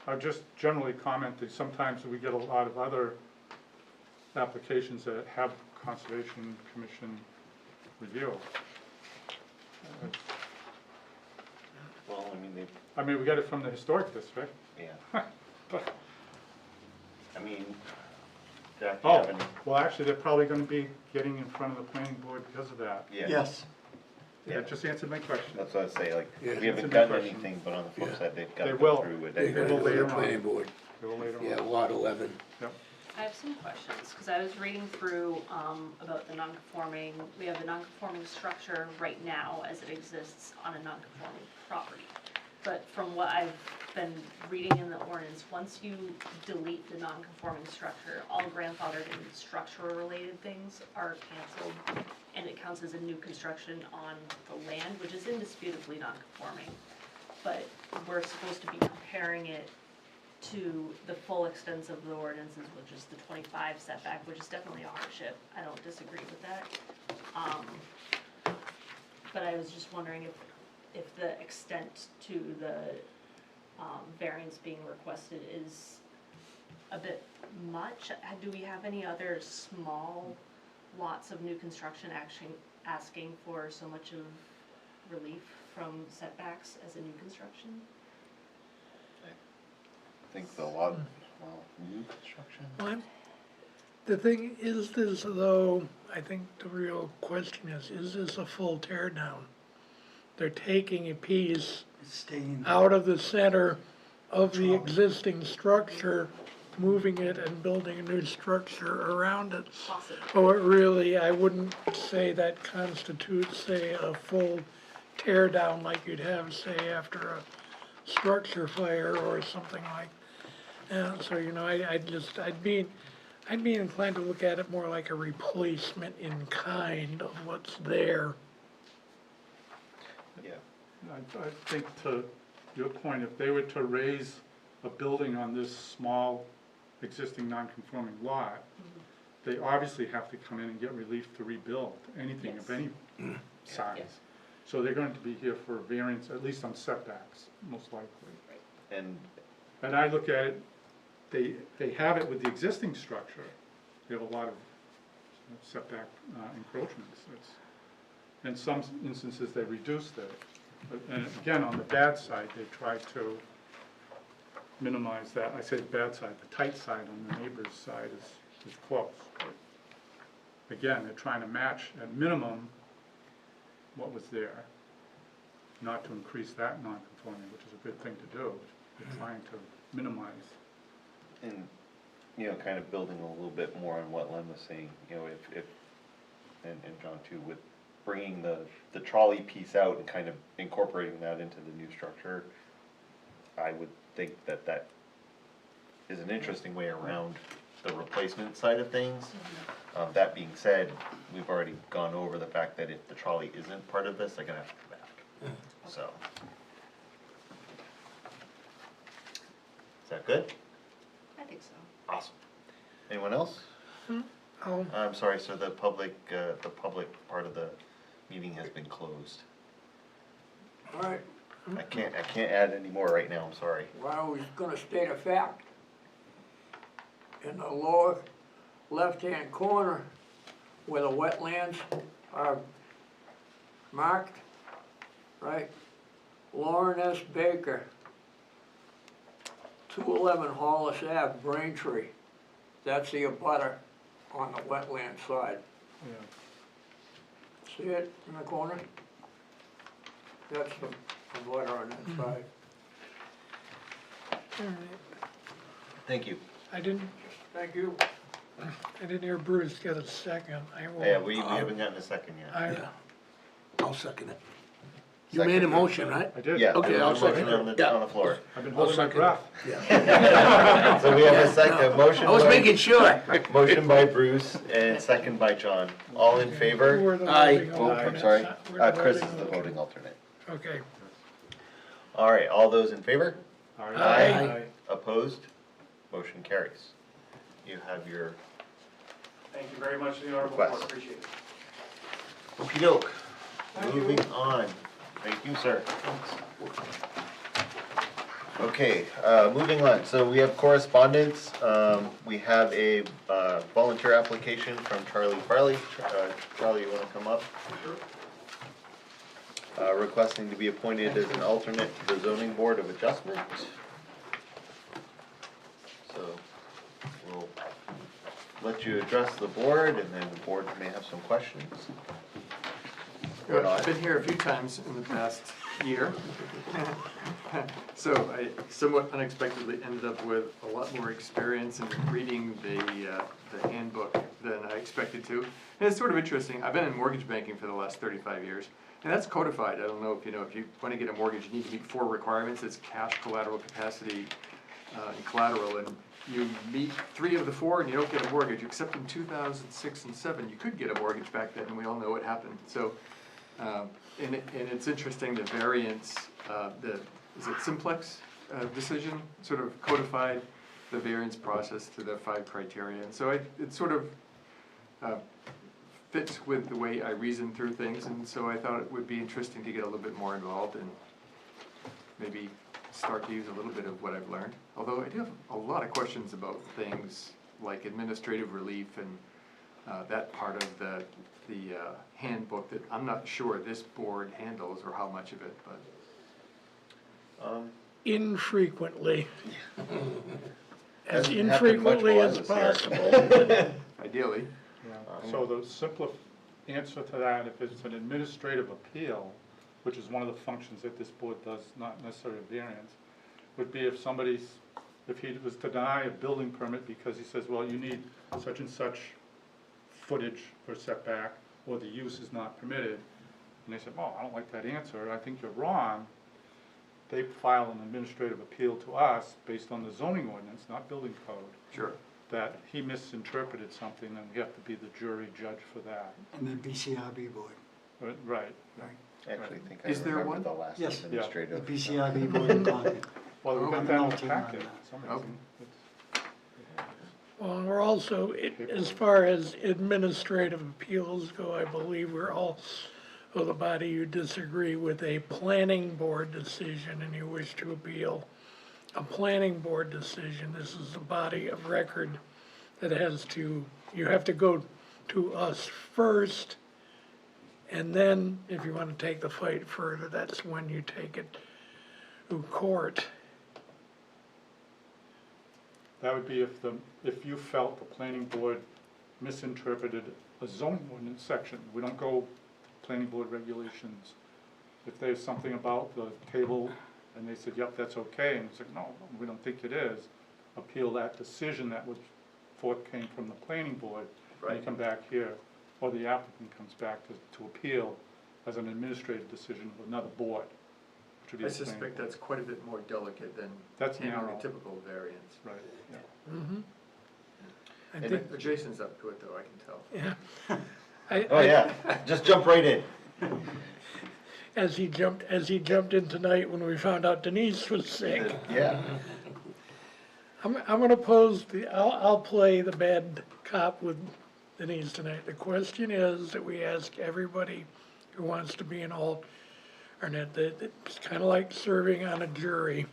I just generally comment that sometimes we get a lot of other applications that have Conservation Commission review. Well, I mean, they, I mean, we got it from the Historic District. yeah. But, I mean, Jack, do you have oh, any? well, actually, they're probably gonna be getting in front of the planning board because of that. Yeah. Yes, Yeah. That just answered my question. That's what I say, like, Yeah. we haven't That's a good done question. anything, but on the flip Yeah. side, they've got They to will. go through with They it. gotta will go to later the on. planning board, A little later yeah, on. lot 11. Yep. I have some questions, because I was reading through, about the non-conforming, we have the non-conforming structure right now as it exists on a non-conforming property. But from what I've been reading in the ordinance, once you delete the non-conforming structure, all grandfathered and structural-related things are canceled, and it counts as a new construction on the land, which is indisputably non-conforming. But we're supposed to be comparing it to the full extent of the ordinances, which is the 25 setback, which is definitely a hardship. I don't disagree with that. But I was just wondering if the extent to the variance being requested is a bit much. Do we have any other small lots of new construction asking for so much of relief from setbacks as a new construction? I think the lot, well, new construction. Well, the thing is this though, I think the real question is this a full tear down? They're taking a piece it's staying. out of the center of the existing structure, moving it and building a new structure around it. Possibly. Oh, it really, I wouldn't say that constitutes, say, a full tear down like you'd have, say, after a structure fire or something like. And so, you know, I'd be inclined to look at it more like a replacement in kind of what's there. Yeah. I think to your point, if they were to raise a building on this small existing non-conforming lot, they obviously have to come in and get relief to rebuild anything of any size. Yes. So they're going to be here for a variance, at least on setbacks, most likely. And, And I look at it, they have it with the existing structure. They have a lot of setback encroachments. In some instances, they reduced it. But, and again, on the bad side, they try to minimize that. I say the bad side, the tight side on the neighbor's side is close. But again, they're trying to match at minimum what was there, not to increase that non-conforming, which is a good thing to do. They're trying to minimize. and, you know, kind of building a little bit more on what Len was saying, you know, if, and John too, with bringing the trolley piece out and kind of incorporating that into the new structure, I would think that is an interesting way around the replacement side of things. That being said, we've already gone over the fact that if the trolley isn't part of this, they're gonna have to come back. So. Is that good? I think so. Awesome. Anyone else? Oh, I'm sorry, sir, the public part of the meeting has been closed. All right, I can't add any more right now, I'm sorry. Well, I was gonna state a fact. In the lower left-hand corner, where the wetlands are marked, right? Lauren S. Baker, 211 Hollis Ave, Braintree. That's the abutter on the wetland side. Yeah. See it in the corner? That's the abutter on that side. All right. Thank you. I didn't Thank you. hear Bruce get a second. I will. Yeah, we haven't gotten a second yet. I, I'll second it. You made a motion, right? I did. Yeah, Okay, there's a I'll motion second it. on the, Yeah. on the floor. I've been I'll holding my second breath. Yeah. So we have a second, motion I was by, making sure. motion by Bruce and second by John. All in who favor? are the Aye. voting Oh, I'm alternates? sorry. Who are Chris is the alternate? voting alternate. Okay. All right, all those in favor? All right. Aye. Opposed? Motion carries. You have your Thank you very much, the Honorable Board, Request. appreciate it. okey-doke. Moving on. Thank you, sir. Okay, moving on. So we have correspondence. We have a volunteer application from Charlie Farley. Charlie, you wanna come up? Requesting to be appointed as an alternate to the zoning board of adjustment. So we'll let you address the board and then the board may have some questions. Or Well, I've not. been here a few times in the past year. So I somewhat unexpectedly ended up with a lot more experience in reading the handbook than I expected to. And it's sort of interesting, I've been in mortgage banking for the last 35 years, and that's codified. I don't know if you know, if you want to get a mortgage, you need to meet 4 requirements. It's cash, collateral capacity, and collateral, and you meet 3 of the 4 and you don't get a mortgage, except in 2006 and 7, you could get a mortgage back then, and we all know what happened. So, and it's interesting, the variance, is it simplex decision, sort of codified the variance process to the 5 criteria. And so it sort of fits with the way I reason through things, and so I thought it would be interesting to get a little bit more involved and maybe start to use a little bit of what I've learned. Although I do have a lot of questions about things like administrative relief and that part of the handbook that I'm not sure this board handles or how much of it, but. Infrequently. As Hasn't happened much infrequently while I as was here. possible. Ideally. Yeah. So the simple answer to that, if it's an administrative appeal, which is one of the functions that this board does, not necessarily a variance, would be if if he was to deny a building permit because he says, well, you need such and such footage or setback, or the use is not permitted, and they said, oh, I don't like that answer, I think you're wrong, they file an administrative appeal to us based on the zoning ordinance, not building code, Sure. that he misinterpreted something, and we have to be the jury judge for that. And the BCRB board. Right. I actually think I Is there remember one? the last Yes. The administrative. BCRB board in Concord. Well, we Oh, got that on the penalty on packet, that. for some Okay. reason. Well, and we're also, as far as administrative appeals go, I believe we're all the body you disagree with a planning board decision and you wish to appeal a planning board decision. This is the body of record that you have to go to us first. And then if you want to take the fight further, that's when you take it to court. That would be if you felt the planning board misinterpreted a zoning ordinance section. We don't go planning board regulations. If there's something about the table and they said, yep, that's okay, and it's like, no, we don't think it is, appeal that decision that was came from the planning board, and you Right. come back here, or the applicant comes back to appeal as an administrative decision with another board. which would be I the planning suspect board. that's quite a bit more delicate than That's handling narrow. a typical variance. Right, yeah. Mm-hmm. I And think, Jason's up to it though, I can tell. yeah. Oh, yeah, just jump right in. As he jumped in tonight when we found out Denise was sick. Yeah. I'm gonna I'll play the bad cop with Denise tonight. The question is that we ask everybody who wants to be an Arnett, that it's kind of like serving on a jury.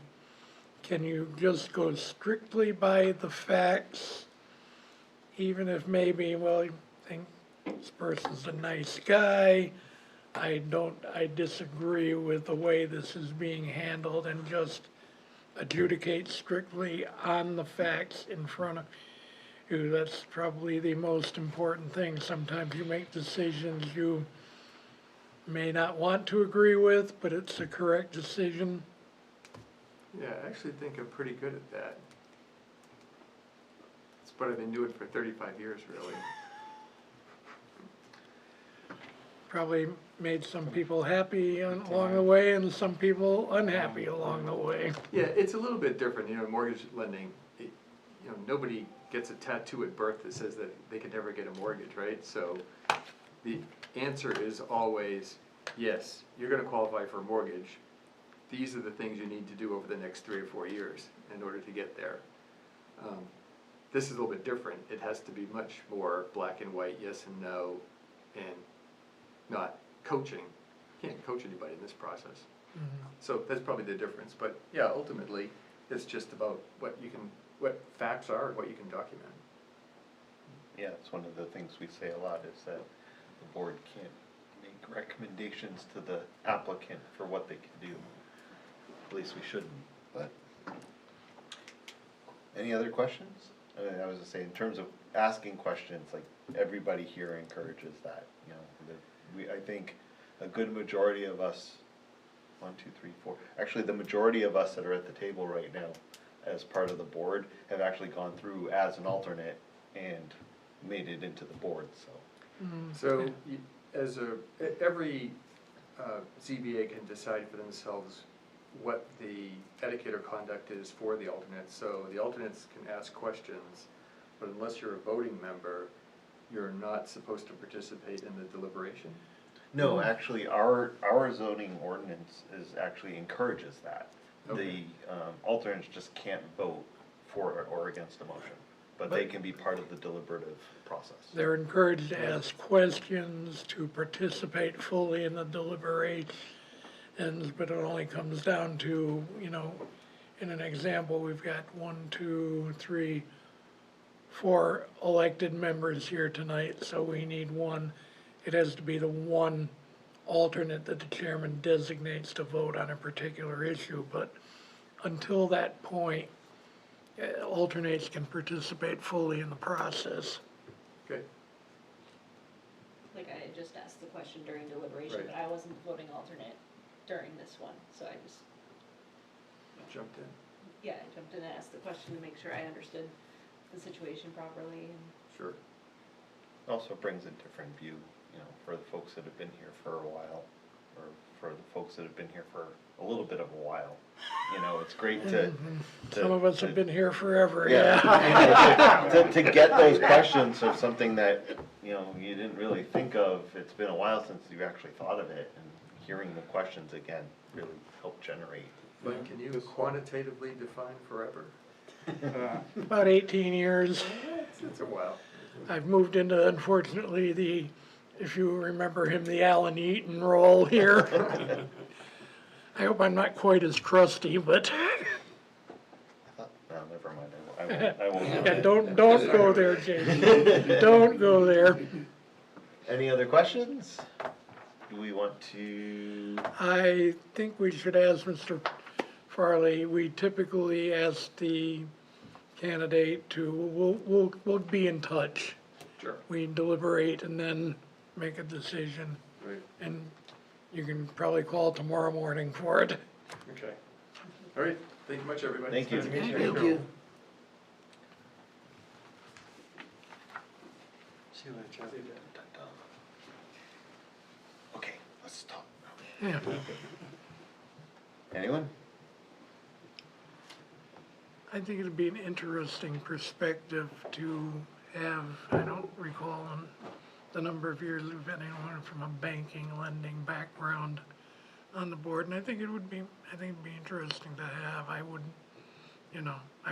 Can you just go strictly by the facts, even if maybe, well, you think this person's a nice guy, I disagree with the way this is being handled, and just adjudicate strictly on the facts in front of you? That's probably the most important thing. Sometimes you make decisions you may not want to agree with, but it's the correct decision. Yeah, I actually think I'm pretty good at that. But I've been doing it for 35 years, really. Probably made some people happy along the way and some people unhappy along the way. Yeah, it's a little bit different, mortgage lending, nobody gets a tattoo at birth that says that they can never get a mortgage, right? So the answer is always, yes, you're gonna qualify for a mortgage. These are the things you need to do over the next 3 or 4 years in order to get there. This is a little bit different. It has to be much more black and white, yes and no, and not coaching. You can't coach anybody in this process. So that's probably the difference, but yeah, ultimately, it's just about what facts are and what you can document. Yeah, it's one of the things we say a lot, is that the board can't make recommendations to the applicant for what they can do. At least we shouldn't, but. Any other questions? I was gonna say, in terms of asking questions, like, everybody here encourages that, I think a good majority of us, 1, 2, 3, 4, actually the majority of us that are at the table right now as part of the board have actually gone through as an alternate and made it into the board, so. So, every ZBA can decide for themselves what the etiquette or conduct is for the alternates. So the alternates can ask questions, but unless you're a voting member, you're not supposed to participate in the deliberation. No, actually, our zoning ordinance actually encourages that. Okay. The alternates just can't vote for or against a motion, but they can be part of the deliberative process. They're encouraged to ask questions, to participate fully in the deliberations, but it only comes down to, in an example, we've got 1, 2, 3, 4 elected members here tonight, so we need one. It has to be the one alternate that the chairman designates to vote on a particular issue, but until that point, alternates can participate fully in the process. Okay. Like, I had just asked the question during deliberation, Right. but I wasn't voting alternate during this one, so I just, Jumped in. yeah, I jumped in and asked the question to make sure I understood the situation properly, and Sure. Also brings a different view, for the folks that have been here for a while, or for the folks that have been here for a little bit of a while. It's great to. Some of us have been here forever, Yeah, yeah. to get those questions of something that, you didn't really think of, it's been a while since you've actually thought of it, and hearing the questions again really helped generate. But can you quantitatively define forever? About 18 years. It's a while. I've moved into, unfortunately, if you remember him, the Alan Eaton role here. I hope I'm not quite as crusty, but No, never mind, I won't. yeah, don't go there, Jason. Don't go there. Any other questions? Do we want to? I think we should ask Mr. Farley, we typically ask the candidate to, we'll be in touch. Sure. We deliberate and then make a decision, Right. and you can probably call tomorrow morning for it. Okay. All right. Thank you much, everybody. Thank you. Nice to meet Thank you. See you later. Okay, let's stop. Yeah. Anyone? I think it'd be an interesting perspective to have, I don't recall the number of years we've been anyone from a banking, lending background on the board, and I think it'd be interesting to have. I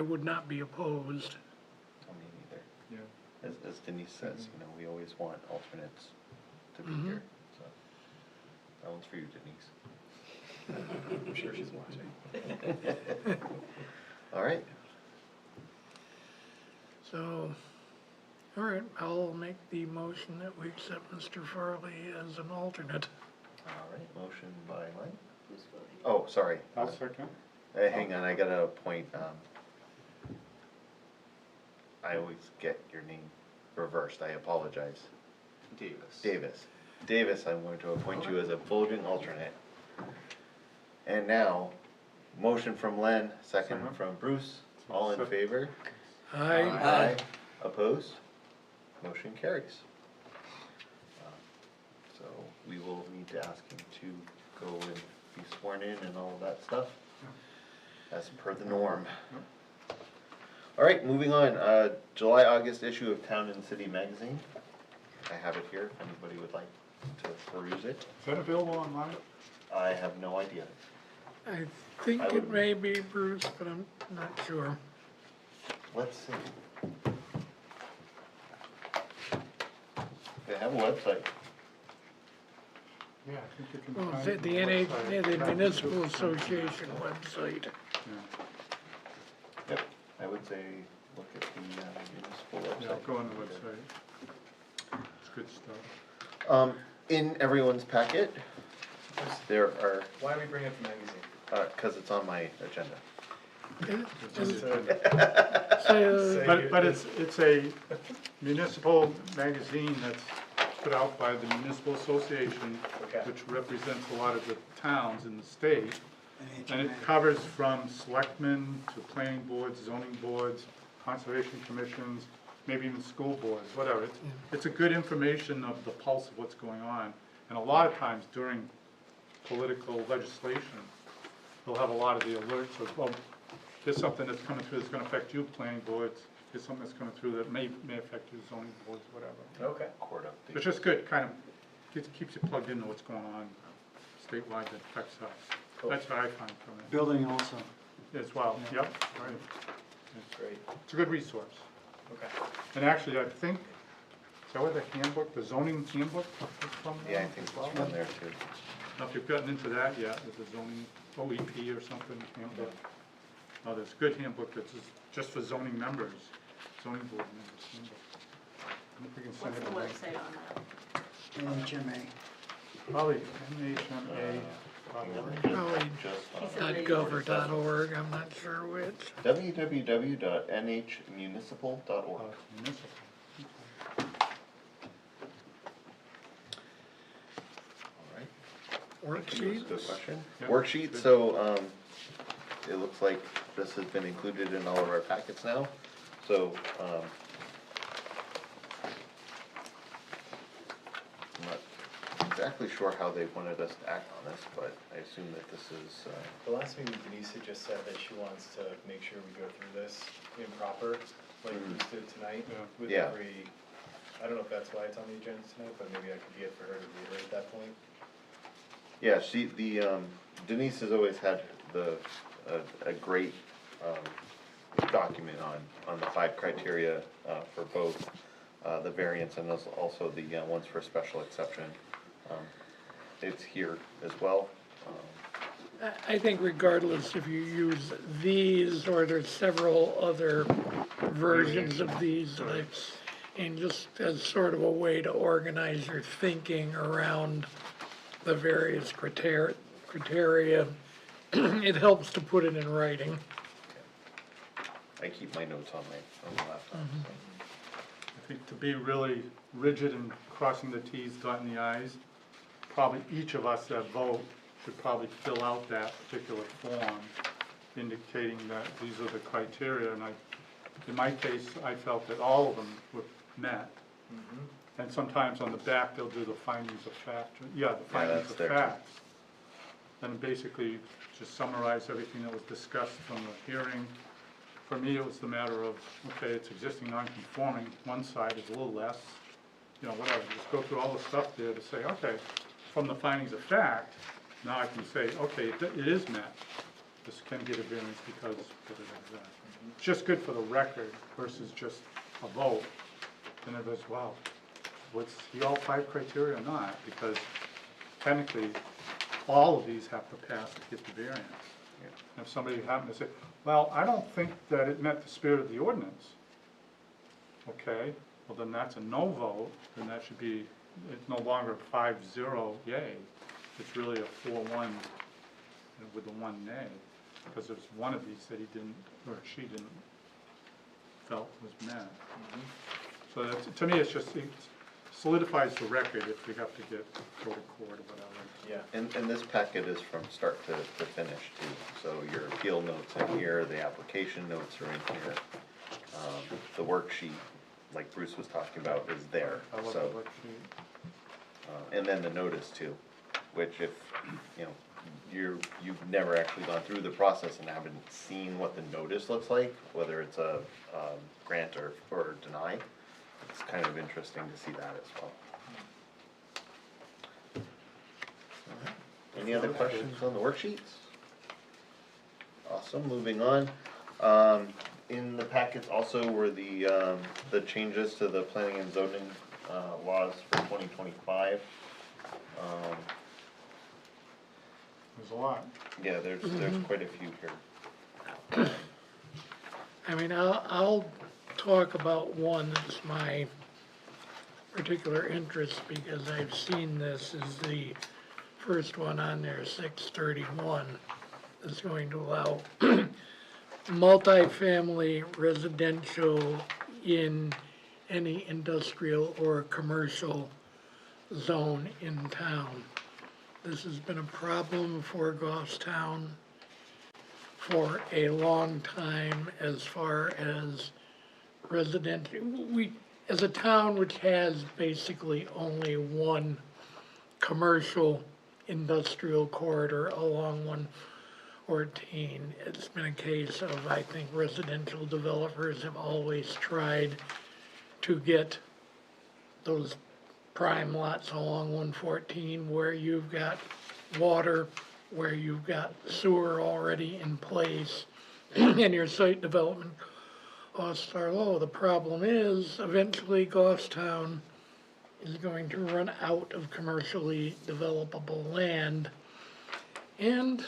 would not be opposed. I mean, either. Yeah. As Denise says, we always want alternates to be Mhm. here, so. That one's for you, Denise. I'm sure she's watching. All right, So, all right, I'll make the motion that we accept Mr. Farley as an alternate. all right, motion by Len. Who's voting? Oh, sorry. I'll second. Hang on, I gotta appoint, I always get your name reversed, I apologize. Davis. Davis, I'm going to appoint you as a voting alternate. And now, motion from Len, second Second. from Bruce, all in Second. favor? Aye. Opposed? Motion carries. So we will need to ask him to go and be sworn in and all of that stuff, as per the norm. All right, moving on, July, August issue of Town and City Magazine. I have it here, if anybody would like to peruse it. Is that available online? I have no idea. I think I it would- may be Bruce, but I'm not sure. Let's see. They have a website. Yeah, I think you can Well, find the it on the NA, website. yeah, the Municipal Association website. Yeah. Yep. I would say, look at the municipal Yeah, website. go on the website. It's good stuff. In everyone's packet, there are, Why do we bring up the magazine? cause it's on my agenda. So, But it's a municipal magazine that's put out by the Municipal Association, Okay. which represents a lot of the towns in the state. And it NHMA. covers from selectmen to planning boards, zoning boards, conservation commissions, maybe even school boards, whatever. It's a good information of the pulse of what's going on. And a lot of times during political legislation, they'll have a lot of the alerts of, well, there's something that's coming through that's gonna affect you, planning boards. There's something that's coming through that may affect you, zoning boards, whatever. Okay. Court update. It's just good, kind of, keeps you plugged into what's going on statewide that affects us. Cool. That's what I find from it, Building also. as well, yep, right. Great. It's a good resource. Okay. And actually, I think, is that where the handbook, the zoning handbook is from? Yeah, I now think as well? it's from there too. Now, if you've gotten into that yet, with the zoning OEP or something, handbook. Oh, there's a good handbook that's just for zoning members, zoning board members. handbook. I don't know if we can send What's it the a link. website on that? NHMA. Probably MHMA, probably. probably Just He on said .gov or .org, I'm not sure which. www.nhmunicipal.org. Municipal. All right. Worksheets. Good question. Yep. Worksheet, so, it looks like this has been included in all of our packets now, so, I'm not exactly sure how they wanted us to act on this, but I assume that this is, The last meeting Denise had just said that she wants to make sure we go through this improper, like we just did tonight. Yeah. With Yeah. every, I don't know if that's why it's on the agenda tonight, but maybe I could be it for her to reiterate that point. yeah, Denise has always had a great, document on the 5 criteria, for both, the variance and also the, ones for special exception. It's here as well. I think regardless if you use these or there's several other versions of these, and just as sort of a way to organize your thinking around the various criteria, it helps to put it in writing. I keep my notes on my laptop. so. I think to be really rigid and crossing the Ts, dotting the Is, probably each of us that vote should probably fill out that particular form indicating that these are the criteria, and in my case, I felt that all of them were met. And sometimes on the back, they'll do the findings of fact, the findings that's of there too. facts. And basically, just summarize everything that was discussed from the hearing. For me, it was the matter of, okay, it's existing non-conforming, one side is a little less, whatever, just go through all the stuff there to say, okay, from the findings of fact, now I can say, okay, it is met. This can get a variance because, It's just good for the record versus just a vote. And it was, wow, was he all 5 criteria or not? Because technically, all of these have to pass to get the variance. If somebody happened to say, well, I don't think that it met the spirit of the ordinance, okay, well, then that's a no vote, then that should be, it's no longer a 5-0 yay, it's really a 4-1 with the 1 nay, because there's one of these that he didn't, or she didn't, felt was met. So that's, to me, it's just, it solidifies the record if we have to go to court or whatever. Yeah. And this packet is from start to finish too, so your appeal notes in here, the application notes are in here. The worksheet, like Bruce was talking about, is there, I love the so, worksheet. and then the notice too, which if, you know, you've never actually gone through the process and haven't seen what the notice looks like, whether it's a, grant or deny, it's kind of interesting to see that as well. Any other questions on the worksheets? Awesome, moving on. In the packets also were the changes to the planning and zoning, laws for 2025. There's a lot. Yeah, there's quite a few here. I mean, I'll talk about one that's my particular interest because I've seen this as the first one on there, 631, is going to allow multifamily residential in any industrial or commercial zone in town. This has been a problem for Goffstown for a long time as far as residential. We, as a town which has basically only one commercial industrial corridor along 114, it's been a case of, I think, residential developers have always tried to get those prime lots along 114 where you've got water, where you've got sewer already in place, and your site development costs are low. The problem is, eventually Goffstown is going to run out of commercially developable land, and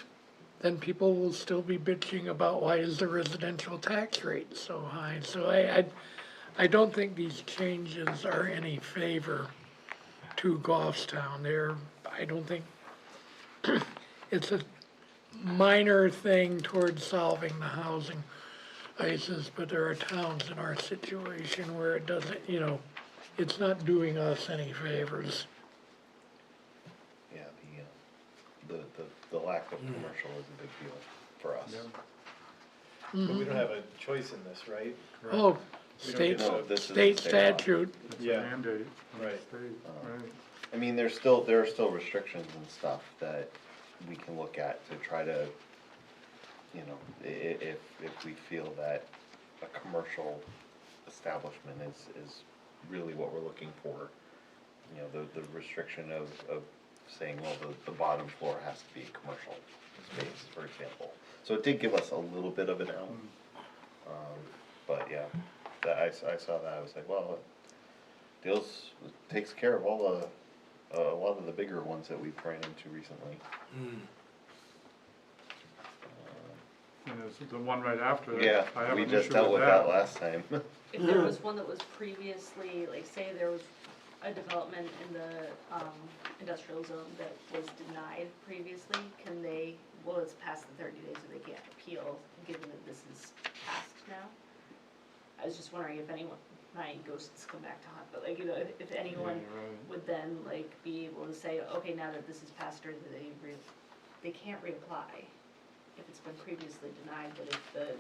then people will still be bitching about why is the residential tax rate so high. So I don't think these changes are any favor to Goffstown. I don't think, it's a minor thing towards solving the housing ISIS, but there are towns in our situation where it doesn't, you know, it's not doing us any favors. Yeah, the lack of commercial is a big deal for us. But we don't have a choice in this, right? Oh, We don't state, get No, this is a state state law. statute, It's a Yeah. mandate from the Right. state, right? I mean, there are still restrictions and stuff that we can look at to try to, you know, if we feel that a commercial establishment is really what we're looking for. You know, the restriction of saying, well, the bottom floor has to be a commercial space, for example. So it did give us a little bit of an out. But yeah, I saw that, I was like, well, it takes care of all a lot of the bigger ones that we've ran into recently. And there's the one right after that. Yeah, I have we an just issue dealt with that last time. If there was one that was previously, like say there was a development in the, industrial zone that was denied previously, can they, well, it's past the 30 days, so they can't appeal, given that this is passed now? I was just wondering if anyone, my ghosts come back to haunt, but like, you know, if anyone would then like be able to say, okay, now that this is passed, or they can't reapply if it's been previously denied, but if the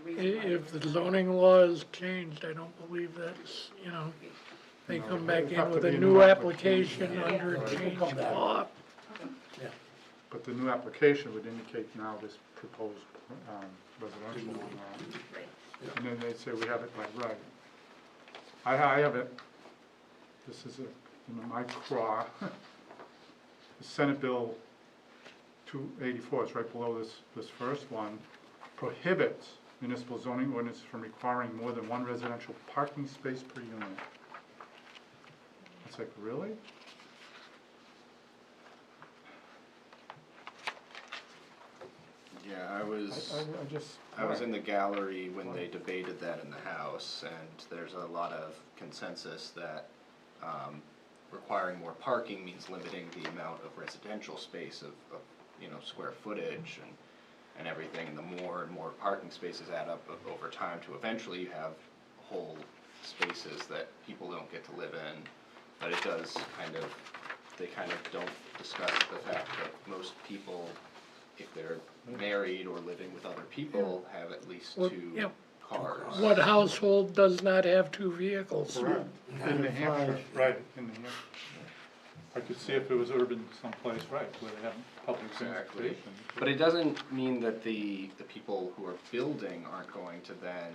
reason why. if the zoning law is changed, I don't believe that's, you know, they No, come it back would in have to with be a a new new application Yeah. under Right. a changed law. But the new application would indicate now this proposed residential or not. Right. And then they'd say, we have it by right. I have it, this is my craw. The Senate Bill 284, it's right below this first one, prohibits municipal zoning ordinance from requiring more than one residential parking space per unit. It's like, really? Yeah, I was, I just. I was in the gallery when they debated that in the House, and there's a lot of consensus that, requiring more parking means limiting the amount of residential space of, square footage and everything, and the more and more parking spaces add up over time to eventually you have whole spaces that people don't get to live in. But it does they kind of don't discuss the fact that most people, if they're married or living with other people, have at least Well, two yeah. cars. What household does not have two vehicles? Correct. In New Hampshire, right, in New Hampshire. I could see if it was urban someplace, right, where they have public Exactly. transportation. But it doesn't mean that the people who are building aren't going to then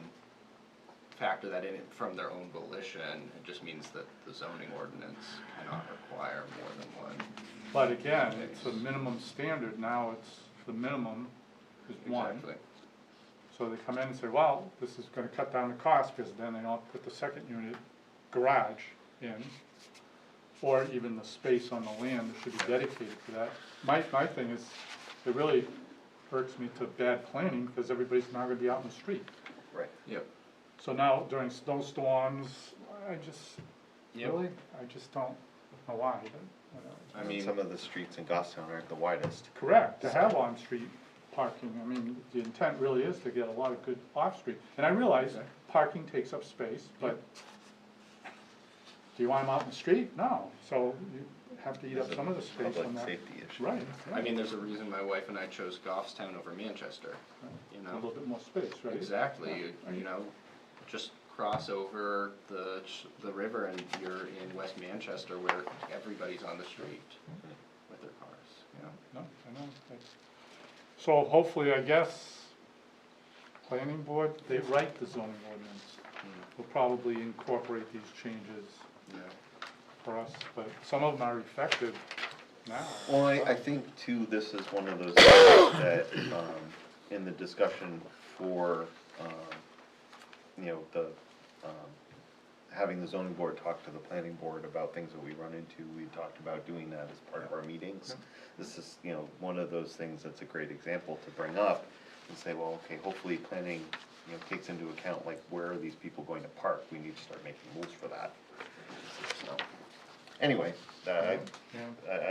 factor that in from their own volition. It just means that the zoning ordinance cannot require more than one. But again, it's a minimum standard, now it's, the minimum is one. Exactly. So they come in and say, well, this is gonna cut down the cost, because then they don't put the second unit garage in, or even the space on the land that should be dedicated to that. My thing is, it really hurts me to bad planning, because everybody's now gonna be out in the street. Right. Yep. So now during snowstorms, I just, Yep. really, I just don't know why, but, I mean, Some of the streets in Goffstown aren't the widest. correct, to have on-street parking, I mean, the intent really is to get a lot of good off-street. And I realize parking takes up space, but do you want them out in the street? No, so you have to eat up some of the space on Public that. safety issue. Right, I mean, there's a reason my wife and I chose Goffstown over Manchester, you a know? little bit more space, right? Exactly, you know, just cross over the river and you're in West Manchester where everybody's on the street with their cars, you know? No, I know. So hopefully, I guess, planning board, they write the zoning ordinance. Will probably incorporate these changes Yeah. for us, but some of them are effective now. Well, I think too, this is one of those things that, in the discussion for, having the zoning board talk to the planning board about things that we run into, we talked about doing that as part of our meetings. This is, one of those things that's a great example to bring up and say, well, okay, hopefully planning, takes into account, like, where are these people going to park? We need to start making rules for that. So, anyway, I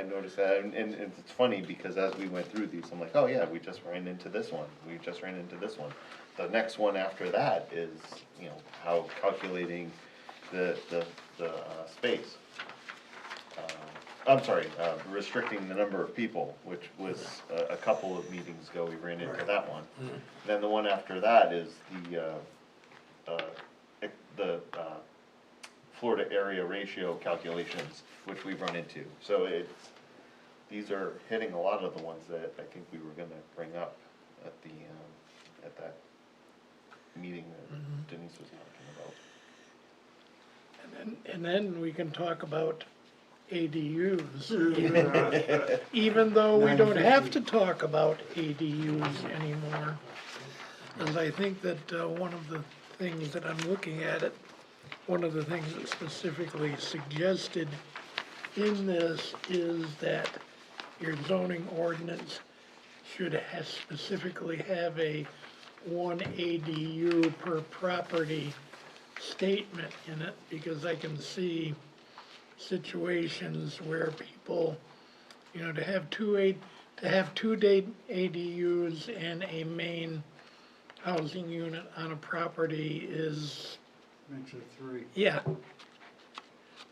noticed that, and it's funny, because as we went through these, I'm like, oh yeah, we just ran into this one, we just ran into this one. The next one after that is, how calculating the space. I'm sorry, restricting the number of people, which was a couple of meetings ago, we ran into that one. Then the one after that is the Florida area ratio calculations, which we've run into. So these are hitting a lot of the ones that I think we were gonna bring up at that meeting that Denise was talking about. And then we can talk about ADUs, even though we don't have to talk about ADUs anymore. Because I think that one of the things that I'm looking at it, one of the things that's specifically suggested in this is that your zoning ordinance should specifically have a 1 ADU per property statement in it, because I can see situations where people, to have two ADUs and a main housing unit on a property is, Makes it 3. yeah.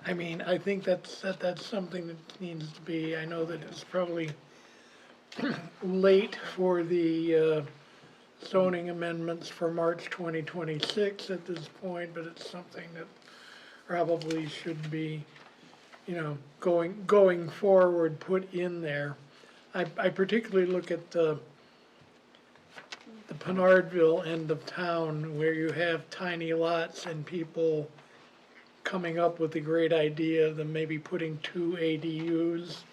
I mean, I think that's something that needs to be, I know that it's probably late for the zoning amendments for March 2026 at this point, but it's something that probably should be, going forward, put in there. I particularly look at the Pinardville end of town, where you have tiny lots and people coming up with the great idea of them maybe putting 2 ADUs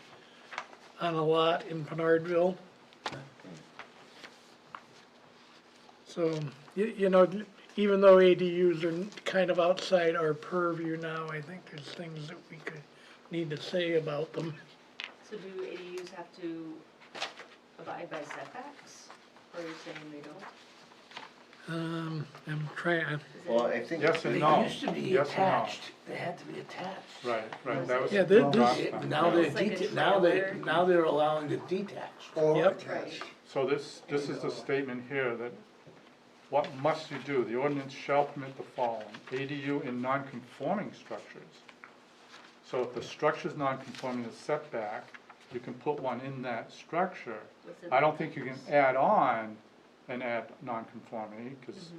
on a lot in Pinardville. So, even though ADUs are kind of outside our purview now, I think there's things that we need to say about them. So do ADUs have to abide by setbacks? Or are you saying they don't? I'm trying, Is it- Well, I think. Yes and They no. used to be Yes and no. attached, they had to be attached. Right, that was. Yeah, this- last time. Now they're It's like a detached, trailer. now they're allowing it detached. Or Yep. attached. So this is the statement here that, what must you do? The ordinance shall permit the following, ADU in non-conforming structures. So if the structure's non-conforming to setback, you can put one in that structure. within I don't the think you can house? add on and add non-conformity, because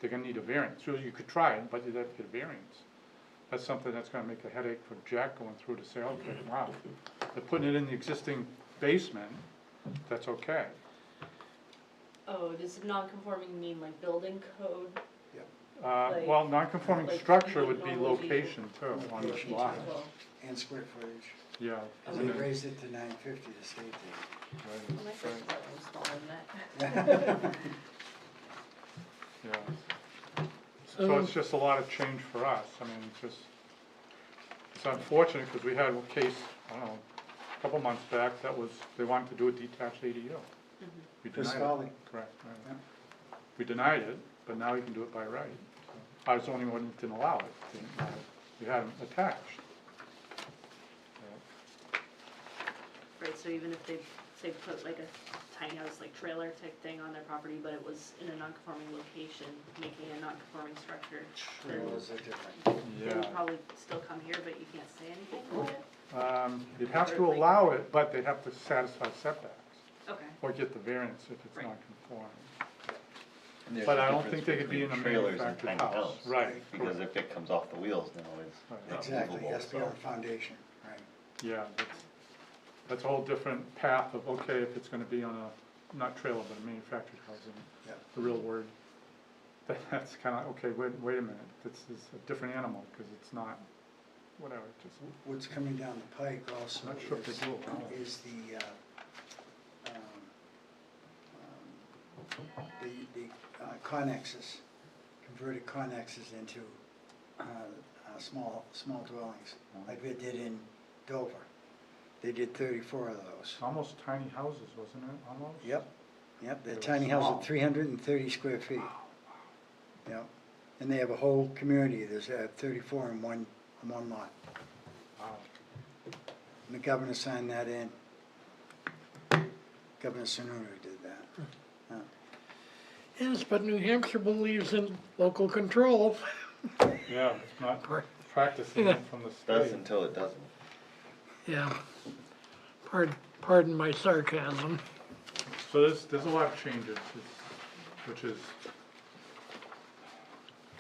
they're gonna need a variance. So you could try it, but you'd have to get a variance. That's something that's gonna make a headache for Jack going through to say, okay, wow, they're putting it in the existing basement, that's okay. Oh, does non-conforming mean like building code? Like- Well, non-conforming like structure you would would be normally do. location too, on the Location lot. too. Well, And square footage. Yeah. And they raised it to 950 to state when I first thought it was smaller than that. that. Yeah. So it's just a lot of change for us. I mean, it's unfortunate because we had a case, I don't know, a couple months back that was, they wanted to do a detached ADU. We Chris denied Foley. it. Correct, right. Yeah. We denied it, but now he can do it by right. So I was the only one that didn't allow it. We had them attached. Right, so even if they, say, put like a tiny house, like trailer type thing on their property, but it was in a non-conforming location, making a non-conforming structure, then Trailers are different. they Yeah. would probably still come here, but you can't say anything about it? You'd have to allow it, but they'd have to satisfy setbacks Okay. or get the variance if it's Right. not conforming. And there's But a I don't difference think they could be in a between trailers and manufactured tiny house. Right, Because if it comes off the wheels now, it's Right. not Exactly, movable, it has to be on so. a foundation, right. yeah, that's a whole different path of, okay, if it's gonna be on a, not trailer, but a manufactured housing, Yep. the real word. That's kinda, okay, wait a minute, this is a different animal, cause it's not, whatever, just, What's coming down the pike also Not sure if they do allow it. is the connexes, converted connexes into small dwellings, like they did in Dover. They did 34 of those. it's almost tiny houses, wasn't it, almost? Yep, they're They were tiny houses small. of 330 square feet. Yep, and they have a whole community, there's 34 in one lot. Wow. And the governor signed that in. Governor Sununu did that. yes, but New Hampshire believes in local control. Yeah, it's not practicing it from the Does state. until it doesn't. Yeah, pardon my sarcasm. So there's a lot of changes, which is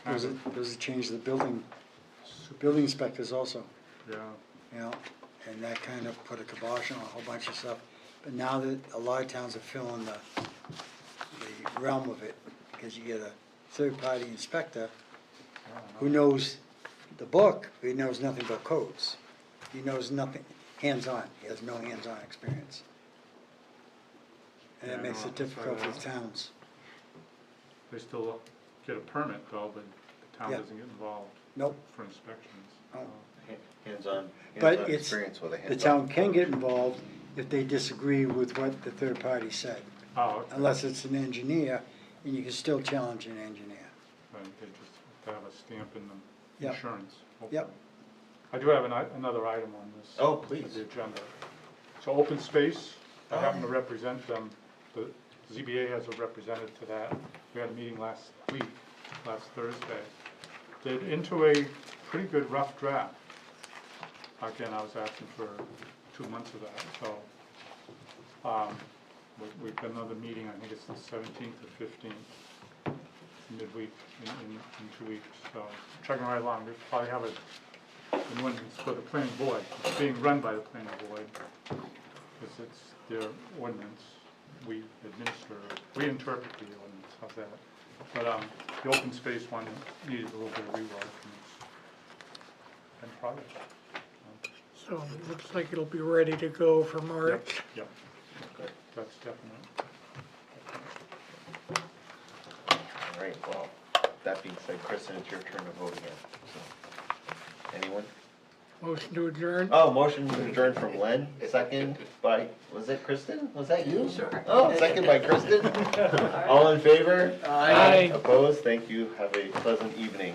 kind Those of, are change the building inspectors also, yeah, you know, and that kind of put a kibosh on a whole bunch of stuff. But now that a lot of towns are filling the realm of it, because you get a third-party inspector who knows the book, but he knows nothing but codes. He knows nothing hands-on, he has no hands-on experience. And Yeah, it I makes know, it difficult for that's the towns. they still get a permit though, but the town Yeah. doesn't get involved Nope, for inspections. Oh. Hands-on But it's, experience with a the hands-on. town can get involved if they disagree with what the third party said. Oh, okay. Unless it's an engineer, and you can still challenge an engineer. Right, they just have to have a stamp in the Yep. insurance. Yep. hopefully. I do have another item on this. Oh, please. The agenda. So open space, I Oh, happen to yeah. represent them, the ZBA has a representative to that. We had a meeting last Thursday. They're into a pretty good rough draft. Again, I was asking for 2 months of that, so, we've got another meeting, I think it's the 17th or 15th, midweek, in 2 weeks, so, chugging right along, we probably have an ordinance for the planning board, it's being run by the planning board, because it's their ordinance, we administer, we interpret the ordinance, how's that? But, the open space one needed a little bit of rework, and it's been progress. So it looks like it'll be ready to go for March. Yep, that's definite. All right, well, that being said, Kristen, it's your turn to vote again. So, anyone? Motion to adjourn? Oh, motion to adjourn from Len, second by, was it Kristen? Was that you? Sure. Oh, second by Kristen? All in favor? Aye. Opposed? Thank you. Have a pleasant evening.